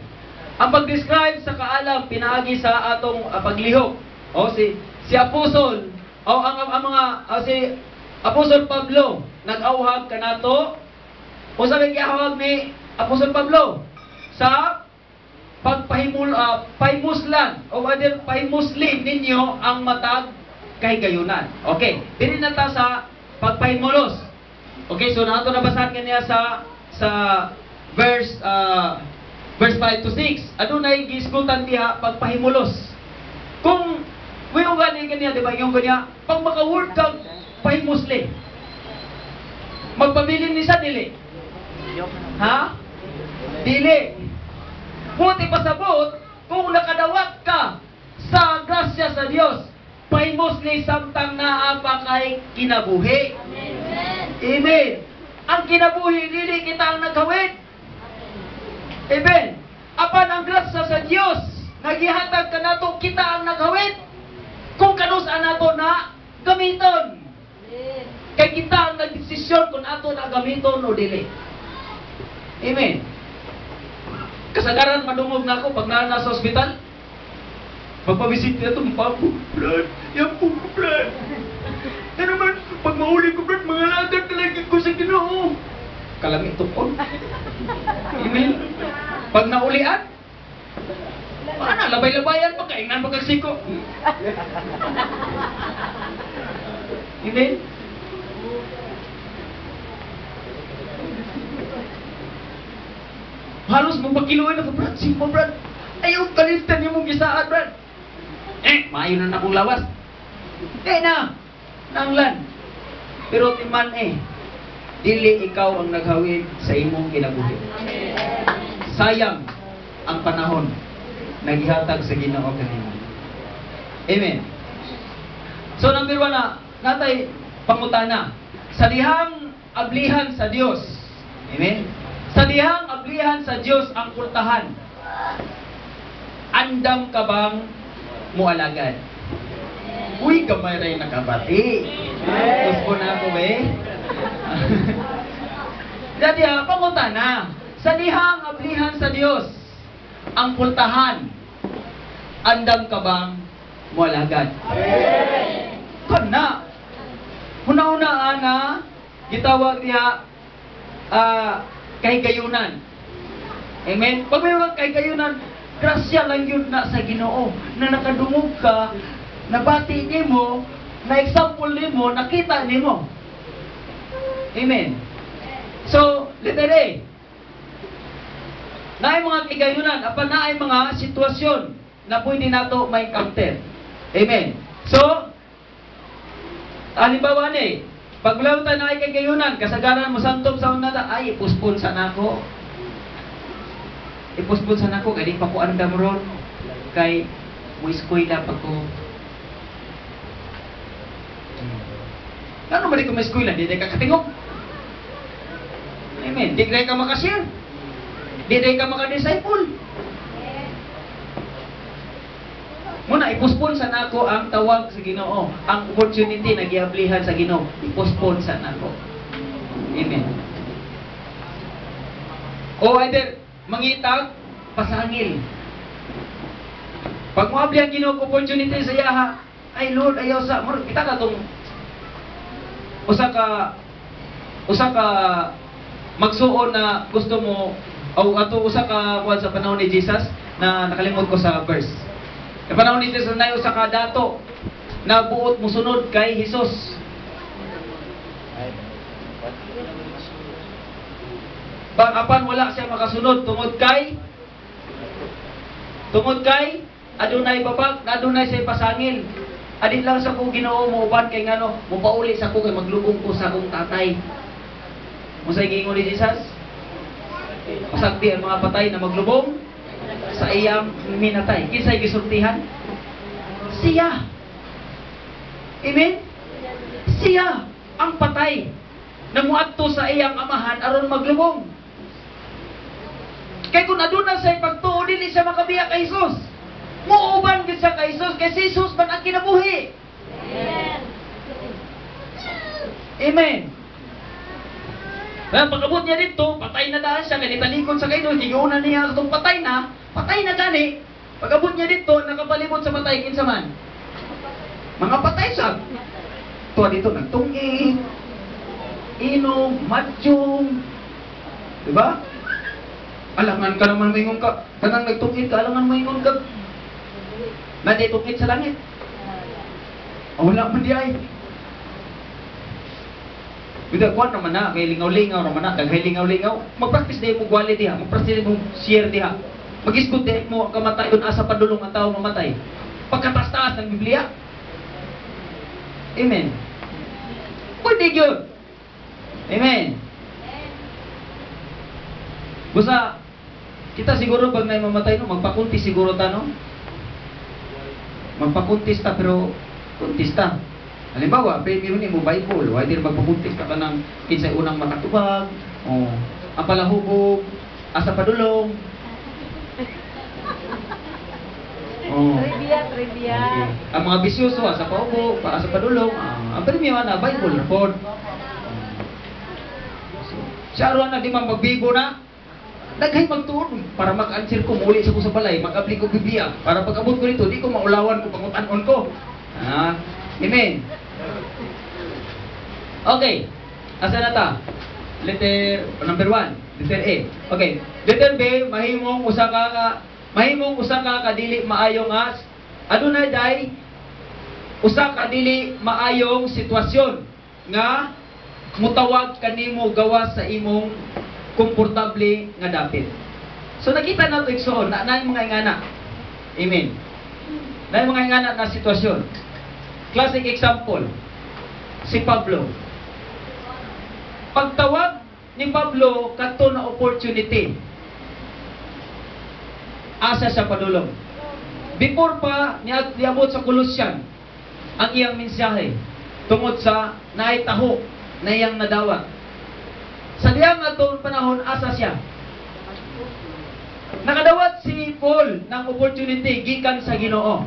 Ang pag-describe sa kaalam pinaagi sa atong paglihok. O si Apostol o si Apostol Pablo nag-awhag kanato o sa nag-awhag ni Apostol Pablo sa pagpahimuslan o other pahimuslin ninyo ang matag kahigayunan. Okay, dili na ta sa pagpahimulos. Okay, so nato nabasahan kaniya sa verse 5 to 6. Adunay gisgutan diha pagpahimulos. Kung wiyo gani kaniya, di ba, yung kaniya, pag maka-word kag pahimusli, magpabilin ni sa dili. Ha? Dili. Buti pasabot, kung nakadawat ka sa grasya sa Dios, pahimusli samtang naa pa kay kinabuhi. Amen. Ang kinabuhi, dili kita ang nagawid. Amen. Apan ang grasya sa Dios, nagihatag ka nato, kita ang naghawid. Kung kanus-an nato na gamiton. Kay kita ang nagdesisyon kung ato na gamiton o dili. Amen. Kasagaran madungog na ako pag nasa ospital. Magpabisit na ito, papo, blood. Yan po, blood. Na naman, pag mahuli ko, blood, mga lagat talaga ko sa Ginoo. Kalamit tukon. Amen. Pag naulian, paano, labay-labayan pa, kaingnan pagkagsiko. Amen. Halos mong pagkiluin ako, Brad. Simple, Brad. Ayaw kaliftan yung mong gisaan, Brad. Maayo na akong lawas. Na. Nanglan. Pero timan dili ikaw ang naghawid sa imong kinabuhi. Sayang ang panahon naghihatag sa Ginoo kanimo. Amen. So number 1 na natay pangutana. Sa dihang ablihan sa Dios. Amen. Sa dihang ablihan sa Dios ang pultahan. Andam ka bang mualagad? Uy, kamay rin nakabati. Gusto na ako Dati pangutana. Sa dihang ablihan sa Dios ang pultahan. Andam ka bang mualagad? Kana. Huna-hunaan na gitawag niya kahigayunan. Amen? Pag may mga kahigayunan, grasya lang yun na sa Ginoo. Na nakadungog ka, nabati nimo, na example nimo, nakita nimo. Amen? So, letter A. Naay mga kahigayunan, apan naay mga sitwasyon na pwede nato may counter. Amen? So, halimbawa ni, paglawta na ay kagayunan, kasagaran mo santom sa unata, ay ipuspon sa nako. Ipuspon sa nako, kaya di pa ko andam ron. Kay, muiskwila pa ko. Ano ba di ko muiskwila? Di ka katingog. Amen. Di ka makashare. Di ka makadisciple. Muna, ipuspon sa nako ang tawag sa Ginoo. Ang opportunity na giablihan sa Ginoo. Ipuspon sa nako. Amen. O either, mangitag, pasangil. Pag moabli ang Ginoo opportunity sa yaha, ay Lord, ayaw sa, kita ka itong, usa ka magsuon na gusto mo, o ato usa ka sa panahon ni Jesus, na nakalimot ko sa verse. Sa panahon ni Jesus na usa ka dato na buot musunod kay Jesus. Apan wala siya makasunod tungod kay adunay babag, adunay siya pasangil. Adit lang sa ko Ginoo mo uban kay ngano, mupauli sa ko kay maglubong ko sa akong tatay. Musay giingon ni Jesus? Pasagdi ang mga patay na maglubong sa iyang minatay. Kinsay gisultihan? Siya. Amen? Siya ang patay na muadto sa iyang amahan aron maglubong. Kay kung aduna sa pagtuo dili siya makabiya kay Jesus. Muuban gid siya kay Jesus, kay si Jesus man ang kinabuhi. Amen. Amen. Kaya pag-abot niya dito, patay na dahil siya, kaya talikod sa kayo, higunan niya itong patay na gani. Pag-abot niya dito, nakapalibot sa patay, kinsa man. Mga patay siya. Tuwa dito, nagtungi, inom, madyong. Diba? Alangan ka naman maingon ka. Kanang nagtungit ka, alangan maingon ka. Nadi tungit sa langit. Wala man di ay. Bida kuan naman na, kay lingaw-lingaw naman na, kay lingaw-lingaw. Mag-practice din mo gwali diha, mag-practice din mo share diha. Mag-isgot din mo ang kamatayon asa padulong ang tao mamatay. Pagkataas-taas ng Biblia. Amen. Pwede yun. Amen. Busa, kita siguro pag may mamatay no, magpakuntis siguro ta no? Magpakuntis ta pero kuntis ta. Halimbawa, pwede mo ni mo Bible, why din magpakuntis ka ng kinsay unang makatubag, o ang palahubog, asa padulong. Oh. Trivia. Okay. Ang mga bisyoso, asa paubo, asa padulong, ang premium na Bible report. Siya aruan na di man magbibo na, daghay magtuon para mag-answer ko muli sa ko sa balay, mag-apply ko Biblia, para pag-abot ko nito, di ko maulawan ko pangutan-on ko. Amen. Okay. Asa na ta? Letter number 1, letter A. Okay. Letter B, mahimong usa ka kadili maayong adunay day usa ka dili maayong sitwasyon nga mutawag kanimo gawas sa imong komportable nga dapit. So nakita nato igsoon na mga ingana. Amen. Na mga ingana na sitwasyon. Classic example, si Pablo. Pagtawag ni Pablo kadto na opportunity, asa sa padulong. Before pa niabot sa Colossian ang iyang mensahe tungod sa naitaho na iyang nadawat. Sa diyang atong panahon, asa siya? Nakadawat si Paul ng opportunity gikan sa Ginoo.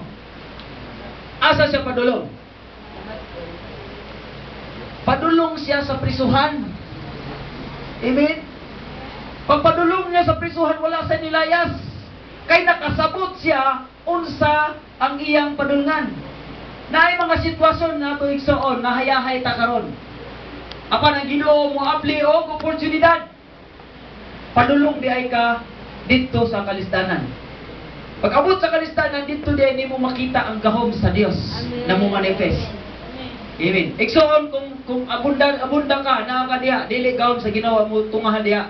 Asa siya padulong? Padulong siya sa prisuhan. Amen? Pagpadulong niya sa prisuhan, wala sa nilayas. Kay nakasabot siya unsa ang iyang padulngan. Naay mga sitwasyon na ito igsoon, nahayahay ta karon. Apan ang Ginoo mo apli og oportunidad. Padulong di ay ka dito sa kalistanan. Pag abot sa kalistanan, dito di ay nimo makita ang gahom sa Dios na mo manifest. Amen. Igsoon kung abundan ka na ka diha, dili gahom sa Ginoo mo tungahan diha.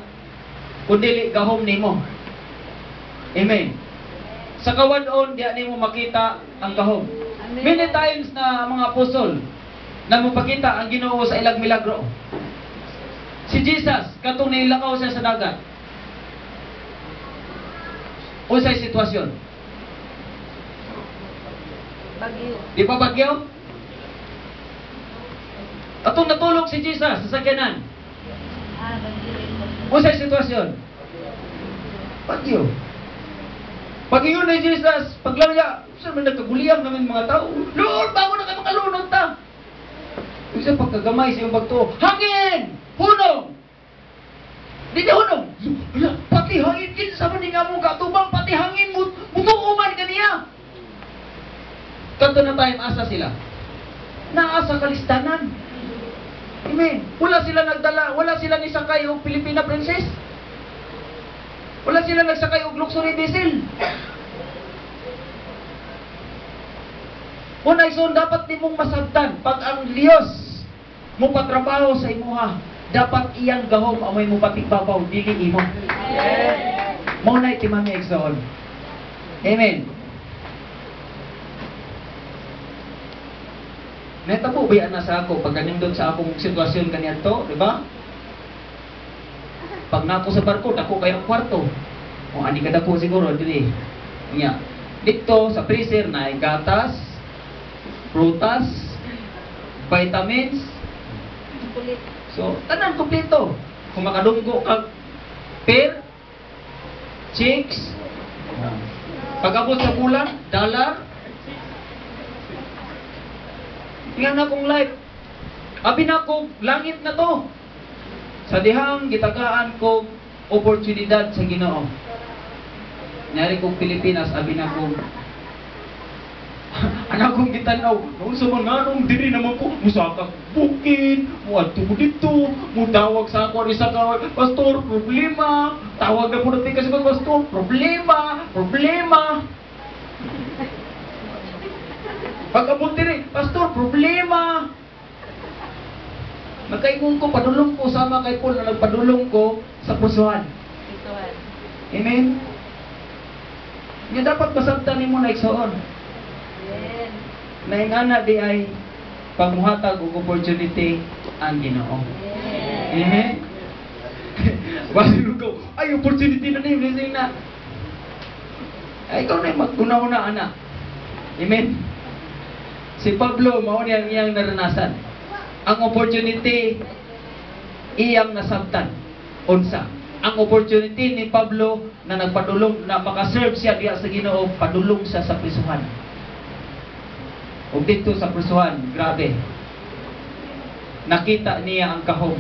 Kung dili gahom nimo. Amen. Sa kawadon diha nimo makita ang gahom. Many times na mga apostol na mapakita ang Ginoo sa ilang milagro. Si Jesus, katong nilakaw siya sa dagat. Unsay sitwasyon? Bagyo. Di ba bagyo? Katong natulog si Jesus sa sakyanan. Bagyo. Unsay sitwasyon? Bagyo. Pag-ingon ni Jesus, paglang niya, saan man nagkaguliyang namin mga tao? Lord, bago na kayo makalunod ta! Isa pagkagamay sa iyong bagto, hangin! Hunong! Di hunong! Ala, pati hangin kin sa maning nga mo katubang, pati hangin mo, mutuuman ka niya! Kanto na time, asa sila? Naasa kalistanan. Amen. Wala sila nagdala, wala sila nisakay og Pilipina princess. Wala sila nagsakay og luxury vessel. Unay son, dapat nimong masabtan pag ang Dios mo patrabaho sa imuha, dapat iyang gahom amoy mo patigbabaw dili imo. Mo nay timami igsoon. Amen. Netabo ba na sa ako pag ganindot sa akong sitwasyon kaniadto, di ba? Pag nako sa barko, dako kayo ang kwarto. O ani ka dako siguro dili. Nya. Dito sa freezer na gatas, prutas, vitamins. Kulit. So, tanan kompleto. Kung makadunggo kag pear, chicks, pag-abot sa bulan, dollar. Tingnan na kong life. Abi na kong langit na to. Sa dihang gitagaan ko oportunidad sa Ginoo. Nyari kong Pilipinas, abi na kong anak kong gitanaw, noon sa mga nung diri naman ko, musakak bukid, muadto mo dito, mutawag sa ako isa ka, pastor, problema, tawag na po natin kasi pastor, problema. Pag-abot diri, pastor, problema. Nagkaingon ko, padulong ko, sama kay Paul na nagpadulong ko sa pusuhan. Ituan. Amen? Nga dapat masabtan ni mo na iksoon. Amen. Naingana di ay pagmuhatag og opportunity ang Ginoo. Amen? Basin ko, ay opportunity na ni blessing na. Ay, ikaw na yung maguna-una, anak. Amen? Si Pablo, mao niya ang iyang naranasan. Ang opportunity iyang nasabtan. Unsa? Ang opportunity ni Pablo na nagpadulong, na makaserve siya diya sa Ginoo, padulong siya sa prisuhan. O dito sa prisuhan, grabe. Nakita niya ang kahom.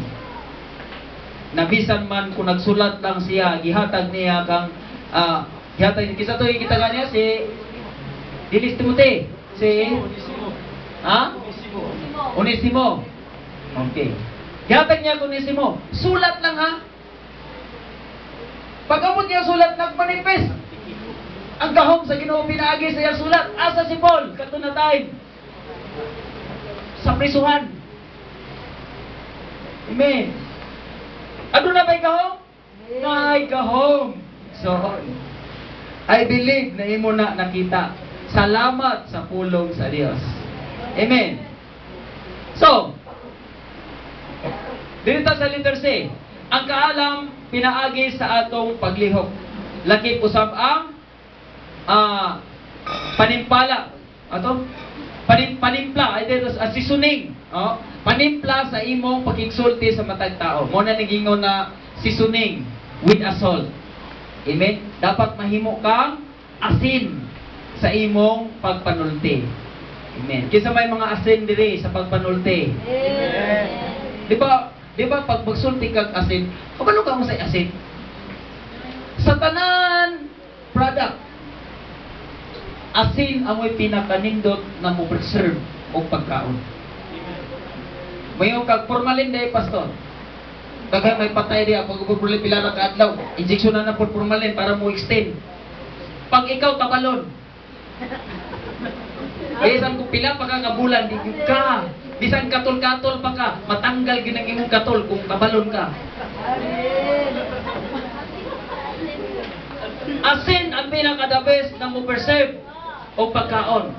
Nabisan man kung nagsulat lang siya, gihatag niya kang gihatag kisa to ikitagan niya si Dilis Timote, si Onesimo. Okay. Gihatag niya kung Onesimo. Sulat lang ha. Pag-abot niya sulat, nagmanifest. Ang gahom sa Ginoo pinaagi sa iyang sulat. Asa si Paul? Kato na time. Sa prisuhan. Amen. Ano na ba'y gahom? Nay gahom. So, I believe na imo na nakita. Salamat sa pulong sa Dios. Amen. So, dito sa letter C, ang kaalam pinaagi sa atong paglihok. Lakip usab ang panimpala. Ato? Panimpla, ay dito seasoning. Oh, panimpla sa imong pagigsulti sa matag tao. Mo na nagingon na seasoning with a salt. Amen. Dapat mahimo kang asin sa imong pagpanulti. Amen. Kisa may mga asin diri sa pagpanulti. Amen. Di ba pag magsulti kag asin, kabalo ka mo sa asin? Sa tanan product, asin amoy pinakanindot na mo preserve og pagkaon. Mayo kag formalin day pastor. Kagay may patay diya pag pula pila ra ka adlaw, injection na pod formalin para mo extend. Pag ikaw tabalon, bisan kung pila pa ka bulan, di gyud ka. Bisan katol-katol pa ka, matanggal gyud ang imong katol kung tabalon ka. Asin ang pinaka-the best na mo preserve o pagkaon.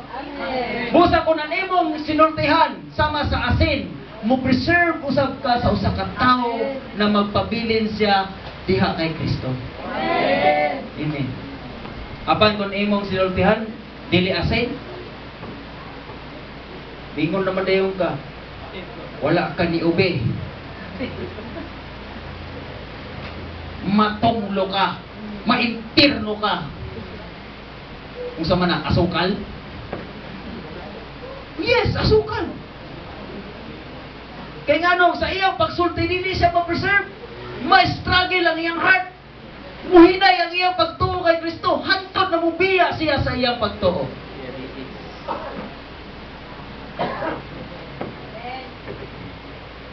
Busa ko na imong sinultihan sama sa asin, mo preserve usab ka sa usa ka tawo na magpabilin siya diha kay Kristo. Amen. Apan kung imong sinultihan dili asin, bingon naman dayon ka. Wala ka ni ube. Matonglo ka. Maimpirno ka. Kung sa man na, asukal? Yes, asukal. Kaya nga no, sa iyang pagsulti, hindi siya ma-preserve. Ma-struggle ang iyang heart. Muhinay ang iyang pagtuo kay Kristo. Hantod na mubiya siya sa iyang pagtuo.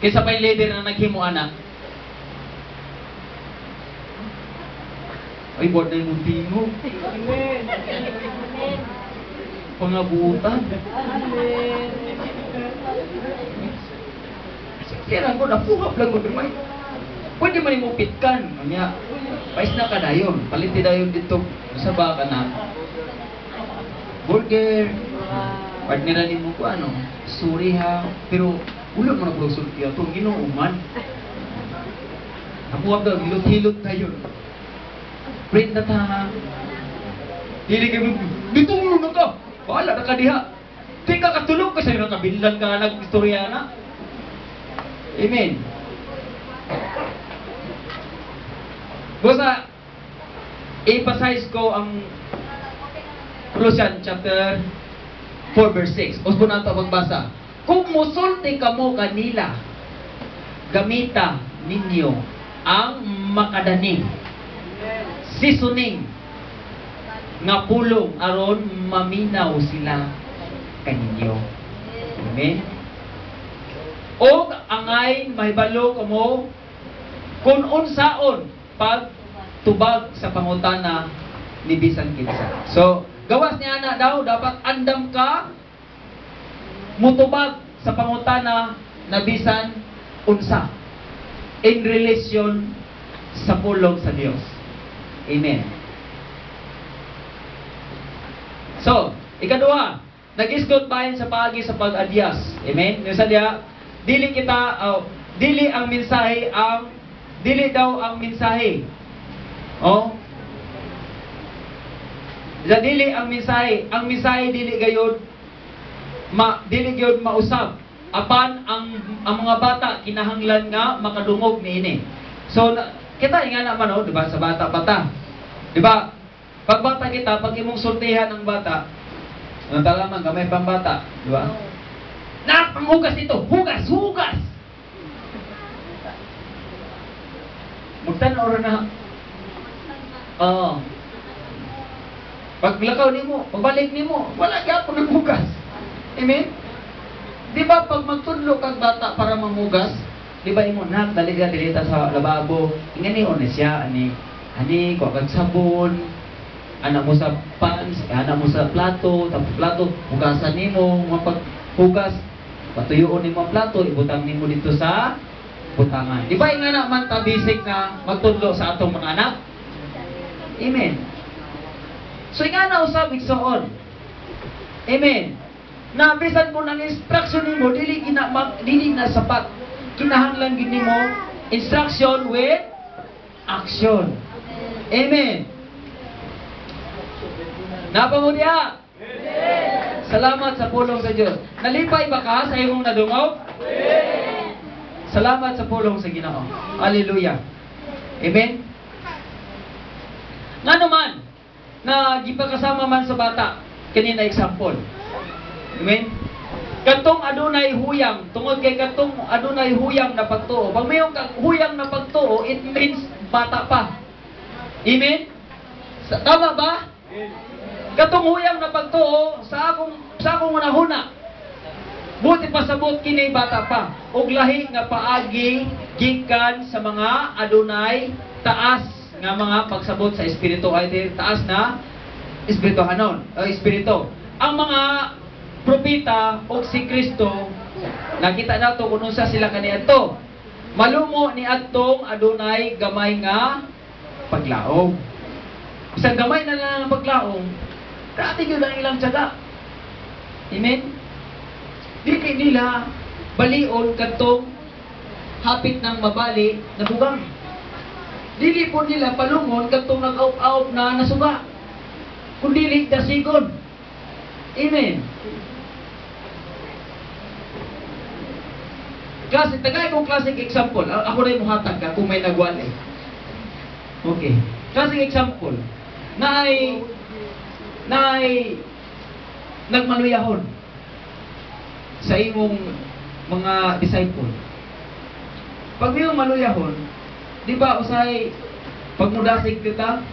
Kaysa pa'y leader na naghimo anak. Ay, buwan na yung tingo. Pangabutan. Kaya ko, napuhap lang mo. Pwede man yung pitkan. Kanya, pais na ka dayon. Paliti dayon dito. Sa baka na. Burger. Partneran mo ko ano. Sorry ha. Pero, ulo mo na po sulti ito. Ginooman. Napuhap daw. Hilot-hilot dayon. Pray na ta. Dili kayo, ditulong na ka. Bahala na ka diha. Di ka katulog kasi nakabilan ka nag-istorya na. Amen. Basta, emphasize ko ang Colossians chapter 4 verse 6. Uspo na ito magbasa. Kung musulti ka mo kanila, gamita ninyo ang makadani, seasoning nga pulong aron maminaw sila kaninyo. Amen. O angay mahibalo kamo kung unsaon pag tubag sa pangutana ni bisan kinsa. So, gawas niya na daw dapat andam ka mutubag sa pangutana na bisan unsa in relation sa pulong sa Dios. Amen. So, ikaduha, nag-isgot bayan sa paagi sa pag-adyas. Amen. Yung sa diya, dili daw ang mensahe. Oh. Dili ang mensahe. Ang mensahe dili gayud mausab. Apan ang mga bata kinahanglan nga makadungog niini. So, kita nga naman, di ba, sa bata-bata. Di ba, pag bata kita, pag imong sultihan ng bata, talaman, gamay pang bata, di ba? Panghugas dito, hugas! Magtanaw rin na, pag lakaw ni mo, pagbalik ni mo, wala gyapon ng hugas. Amen? Di ba, pag magtudlo kang bata para mamugas, di ba imo nak dali ka dilita sa lababo, ingani on siya ani ko kag sabon, anak mo sa pans, anak mo sa plato, tapos plato hugasan nimo, mapag hugas patuyoon nimo ang plato, ibutang nimo dito sa butangan. Di ba ingana man ta basic na magtudlo sa atong mga anak? Amen. So ingana usab igsoon. Amen. Na bisan kung ang instruction nimo dili na sapat. Kinahanglan gini mo instruction with action. Amen. Napa mo diha? Amen. Salamat sa pulong sa Diyos. Nalipay ba ka sa imong nadungog? Salamat sa pulong sa Ginoo. Hallelujah. Amen. Nga naman, na gipakasama man sa bata, kanina example. Amen. Katong adunay huyang, tungod kay katong adunay huyang na pagtuo. Pag mayong huyang na pagtuo, it means bata pa. Amen. Tama ba? Katong huyang na pagtuo sa akong unahuna. Buti pasabot kini bata pa. Og lahi nga paagi gikan sa mga adunay taas nga mga pagsabot sa espiritu ay taas na espirituhanon o espiritu. Ang mga propeta o si Kristo nakita nato kung unsa sila kaniadto. Malumo ni adtong adunay gamay nga paglaom. Isang gamay na lang ang paglaom, dati yun ang ilang tiyaga. Amen? Dili nila balion kadtong hapit ng mabali na bugang. Dili po nila palungon kadtong nag-out na nasuga. Kundi dasigon. Amen. Klase, tagay kong classic example. Ako rin muhatag ka kung may nagwalay. Okay. Classic example. Naay nagmaluyahon sa imong mga disciple. Pag mayong maluyahon, di ba usay pagmudasig kita?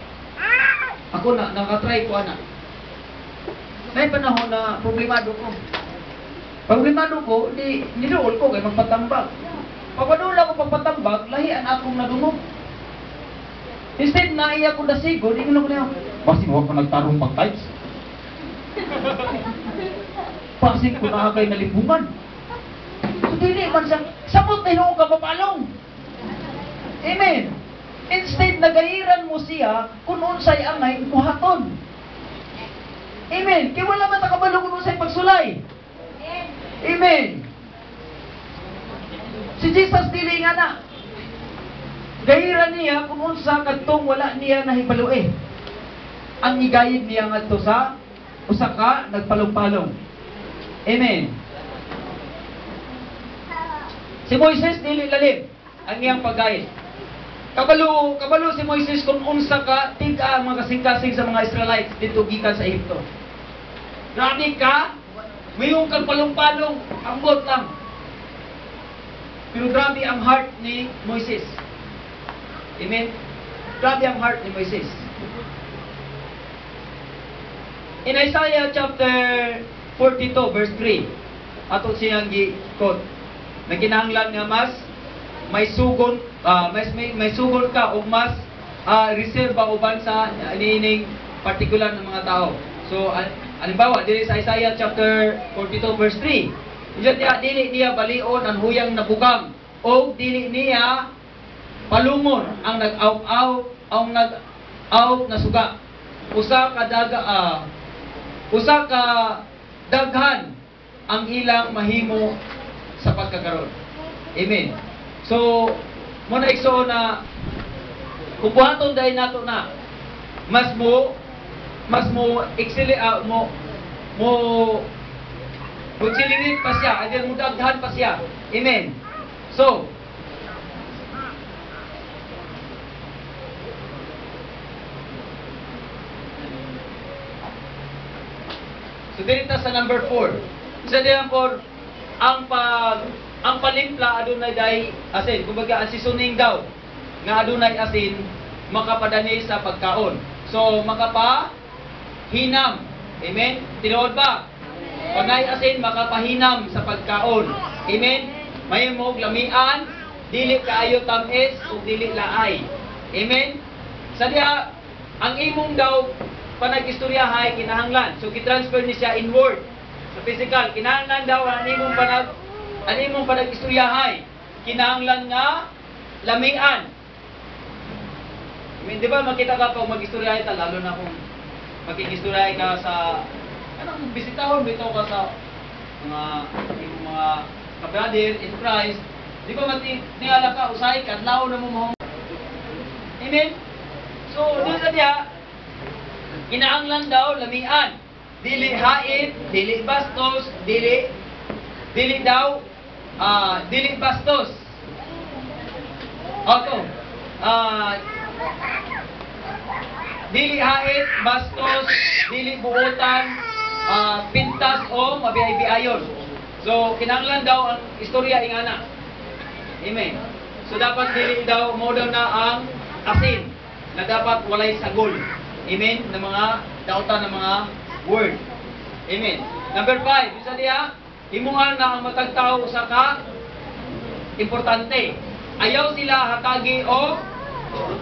Ako nakatry ko ana. May panahon na problemado ko. Problemado ko, nidool ko kay magpatambag. Pagpadool ako pagpatambag, lahian akong nadungog. Instead na iya ko dasigo, di ko na basi mo ako nagtarong pag-types. Pasig ko na kay nalipungan. So, dili man siya, sabot na hinong kapapalong. Amen. Instead, nagahiran mo siya kung unsay angay muhaton. Amen. Kaya wala man nakabalo kung unsay pagsulay. Amen. Si Jesus dili nga na. Gahiran niya kung unsa kadtong wala niya nahibalue. Ang igayid niya ngadto sa usa ka nagpalong-palong. Amen. Si Moises dili lalim ang iyang paggayid. Kabalo si Moises kung unsa ka tiga mga kasing-kasing sa mga Israelites dito gikan sa Ehipto. Grabe ka, mayong kang palong-palong, ambot lang. Pero grabe ang heart ni Moises. Amen. Grabe ang heart ni Moises. In Isaiah chapter 42 verse 3, ato siyang gi-quote. Naginahanglan nga mas may sugon may sugon ka o mas reserba uban sa iniining particular ng mga tao. So halimbawa dili sa Isaiah chapter 42 verse 3, dili niya balion ang huyang nabugang o dili niya palumon ang nag-out na suga. Usa ka daghan ang ilang mahimo sa pagkakaroon. Amen. So, muna igsoon na kung buhaton dahil nato na mas mo exililit pa siya, adil mo daghan pa siya. Amen. So, dito sa number 4. Sa diyan po ang palimpla adunay day asin. Kumbaga ang sisuning daw nga adunay asin makapadani sa pagkaon. So makapahinam. Amen. Tinuod ba? Pagay asin makapahinam sa pagkaon. Amen. Mahimo og lamian, dili kaayo tamis ug dili laay. Amen. Sa diha ang imong daw panag-istoryahay kinahanglan. So gi-transfer ni siya inward sa physical. Kinahanglan daw ang imong panag-istoryahay kinahanglan nga lamian. I mean, di ba makita ka pag mag-istoryahay ta, lalo na kung makikistoryahay ka sa anong bisitahon bitaw ka sa mga kabrader in Christ. Di ba matingala ka usay kadlaw na mo. Amen. So doon sa diya kinahanglan daw lamian. dili hait, dili bastos, dili daw dili bastos. Oto. Dili hait, bastos, dili buotan, pintas o mabiyay-biayon. So kinahanglan daw ang istorya ingana. Amen. So dapat dili daw mo daw na ang asin na dapat walay sagol. Amen. Ng mga dautan ng mga word. Amen. Number 5, bisa diya, himuhan na ang matag tao sa ka importante. Ayaw sila hatagi o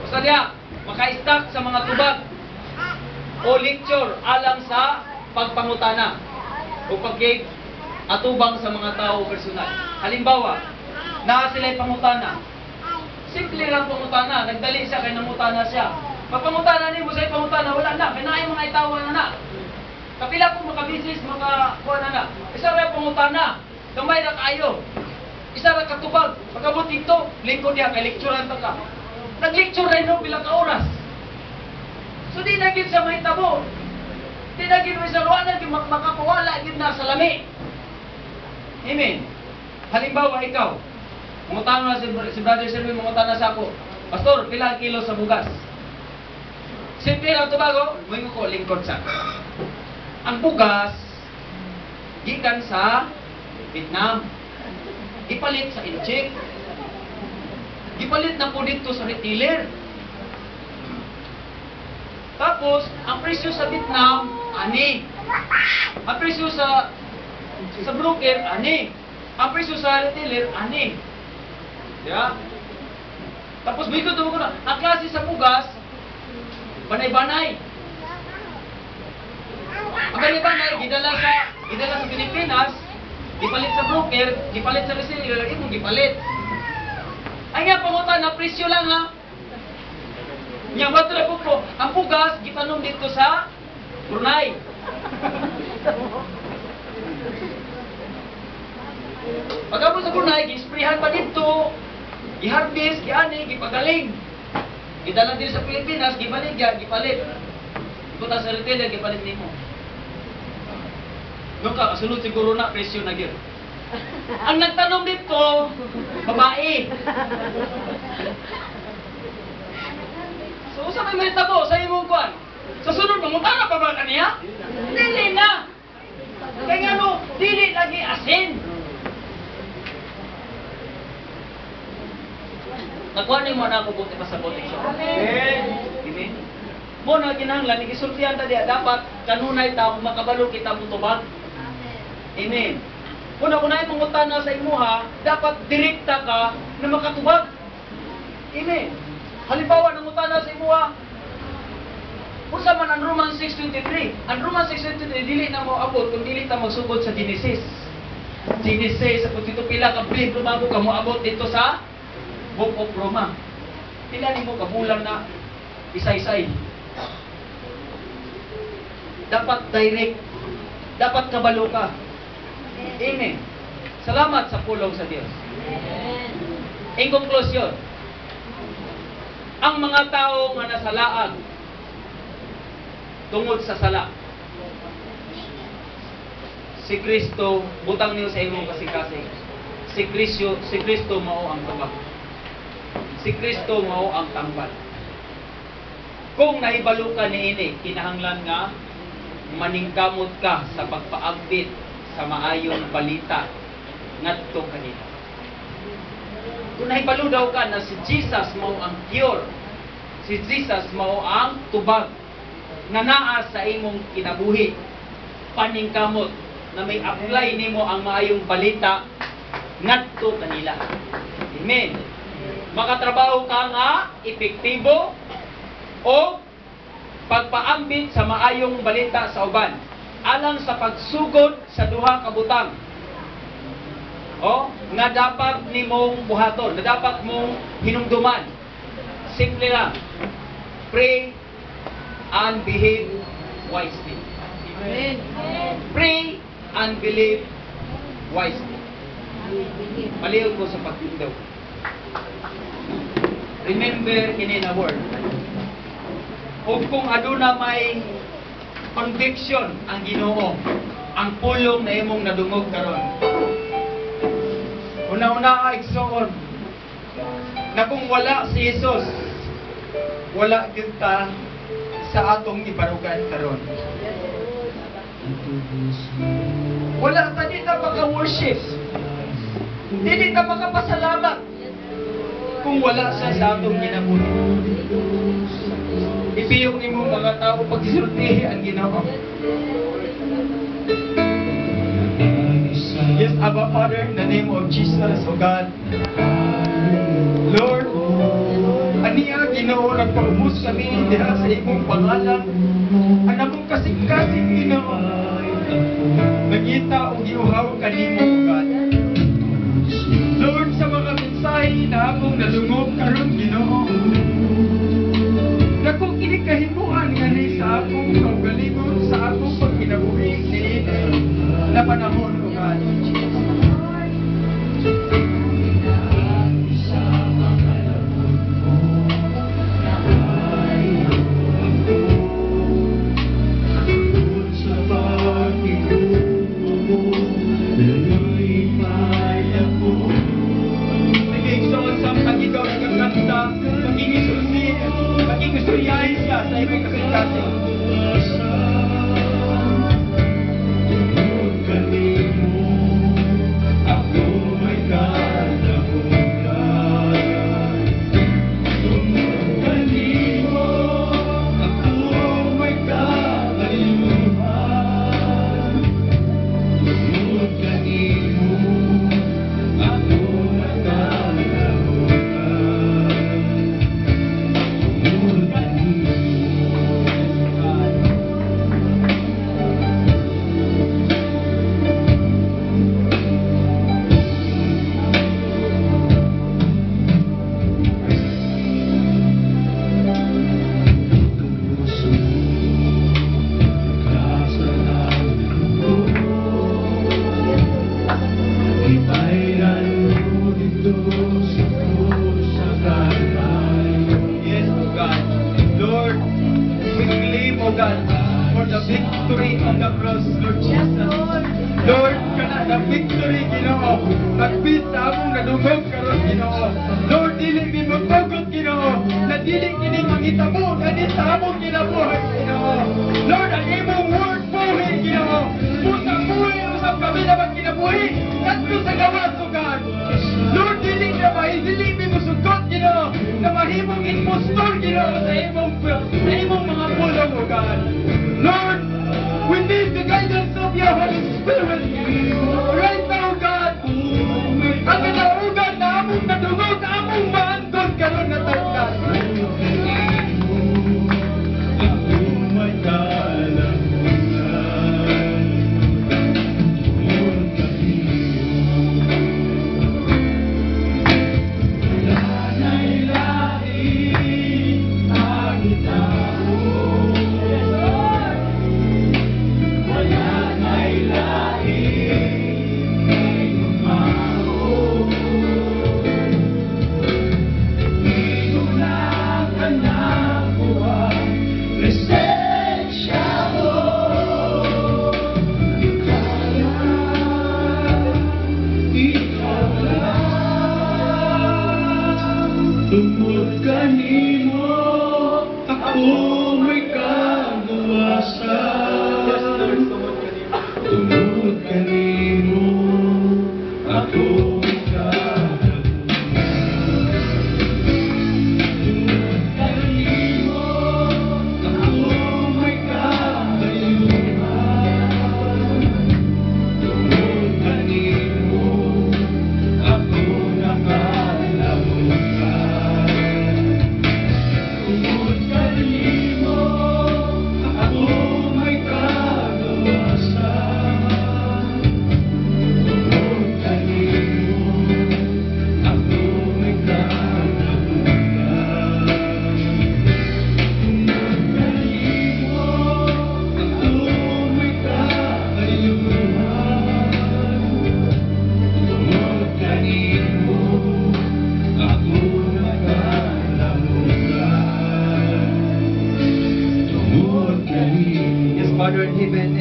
bisa diya, maka-stack sa mga tubag o lecture alang sa pagpangutana o pagkig atubang sa mga tao personal. Halimbawa, na sila'y pangutana. Simple lang pangutana. Nagdali siya, kay namutana siya. Mapangutana ni mo sa'y pangutana, wala na. Kinain mga itawan na na. Kapila po makabisis, makakuha na na. Isa rin pangutana. Gamay na kaayo. Isa rin katubag. Pagkabot ito, lingkod niya, kay lecturean ka. Nag-lecture rin no, bilang ka-oras. So di naging sa may tabo. Di naging sa ruwanan, makakawala, gid na sa lami. Amen. Halimbawa, ikaw, mungutana na si Brother Sylvie, mungutana sa ako, Pastor, pila ang kilo sa bugas? Simple lang ito bago, may ko lingkod sa. Ang bugas, gikan sa Vietnam. Ipalit sa Inchik. Ipalit na po dito sa retailer. Tapos, ang presyo sa Vietnam, ani. Ang presyo sa broker, ani. Ang presyo sa retailer, ani. Yeah? Tapos, may ko na, ang klase sa bugas, banay-banay. Ang banay-banay, gidala sa Pilipinas, gipalit sa broker, gipalit sa retailer, imong gipalit. Ay nga, pangutan na presyo lang ha. Nga, matra po, ang bugas, gipanom dito sa Brunei. Pagkapos sa Brunei, gisprihan pa dito, giharbis, giani, gipagaling. Gidala din sa Pilipinas, gibalik ya, gipalit. Ikuta sa retailer, gipalit nimo. Doon ka, kasunod siguro na, presyo na gyud. Ang nagtanong dito, babae. So, sa may tabo, sa imong kwan. Sa sunod, mangutana pa ba kaniya? Dili na. Kaya nga no, dili lagi asin. Nagkuhanin mo na ako buti pa sa buti siya. Amen. Mo na kinahanglan, ikisultihan ta diya, dapat kanunay ta, makabalo kita mutubag. Amen. Kung nakunay mangutana sa imuha, dapat direkta ka na makatubag. Amen. Halimbawa, nangutana sa imuha, kung sa man ang Romans 6:23. Ang Romans 6:23, dili na mo abot kung dili ta magsugod sa Genesis. Genesis, sa putito pila ka libro bago ka mo abot dito sa Book of Roma. Pila ni mo kabulang na isay-say. Dapat direct. Dapat kabalo ka. Amen. Salamat sa pulong sa Diyos. In conclusion, ang mga tao nga nasalaag tungod sa sala, si Kristo, butang niyo sa imong kasing-kasing. Si Kristo mao ang tubag. Si Kristo mao ang tambal. Kung nahibalo ka niini, kinahanglan nga maningkamot ka sa pagpaambit sa maayong balita ngadto kanila. Kung nahibalo daw ka na si Jesus mao ang cure, si Jesus mao ang tubag na naa sa imong kinabuhi, paningkamot na may apply nimo ang maayong balita ngadto kanila. Amen. Makatrabaho ka nga epektibo o pagpaambit sa maayong balita sa uban alang sa pagsugod sa duha ka butang. O nga dapat nimong buhaton, nga dapat mong hinumduman. Simple lang. Pray and behave wisely. Amen. Pray and believe wisely. Palihog ko sa pagtindaw. Remember kini na word. O kung aduna may conviction ang Ginoo, ang pulong na imong nadungog karon. Una-una igsoon na kung wala si Jesus, wala kita sa atong ibarugan karon. Wala ta di na maka-worship. Dili ta makapasalamat kung wala siya sa atong ginabuhi. Ipiyok nimo mga tao pagsultihi ang Ginoo. Yes, Abba Father, in the name of Jesus, O God. Lord, aniya Ginoo nagpaubos kami diha sa imong pangalan. Ang among kasing-kasing Ginoo. Nagita o giuhaw kanimo, O God. Lord, sa mga mensahe na akong nalungog karon Ginoo. Na kung kinikahimuan nga ni sa akong kaugalingon, sa akong pagkinabuhi ni na panahon, O God. Tungod kanimo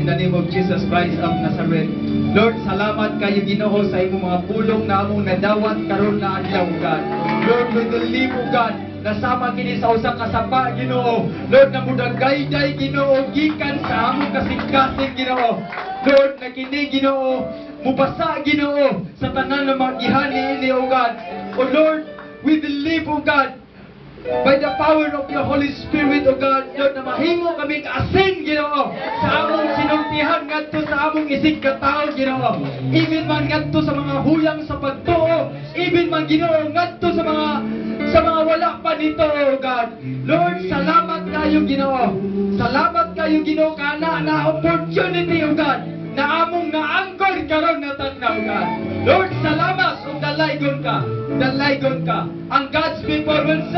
the name of Jesus Christ of Nazareth. Lord, salamat kayo Ginoo sa imong mga pulong na among nadawat karon na adlaw God. Lord, we believe God nasama kini sa usa ka sapa Ginoo. Lord, namudagayday Ginoo gikan sa among kasing-kasing Ginoo. Lord, na kini Ginoo mubasa Ginoo sa tanan ng mga gihani ini O God. O Lord, we believe O God by the power of your Holy Spirit, O God, Lord, na mahimo kami kaasin, Ginoo, sa among sinultihan ngadto sa among isig katao, Ginoo. Even man ngadto sa mga huyang sa pagtuo, even man Ginoo ngadto sa mga wala pa nito, O God. Lord, salamat kayo, Ginoo. Salamat kayo, Ginoo, kana na opportunity, O God, na among naangkon karon na tanaw, God. Lord, salamat kung dalaygon ka. Dalaygon ka. Ang God's people will say,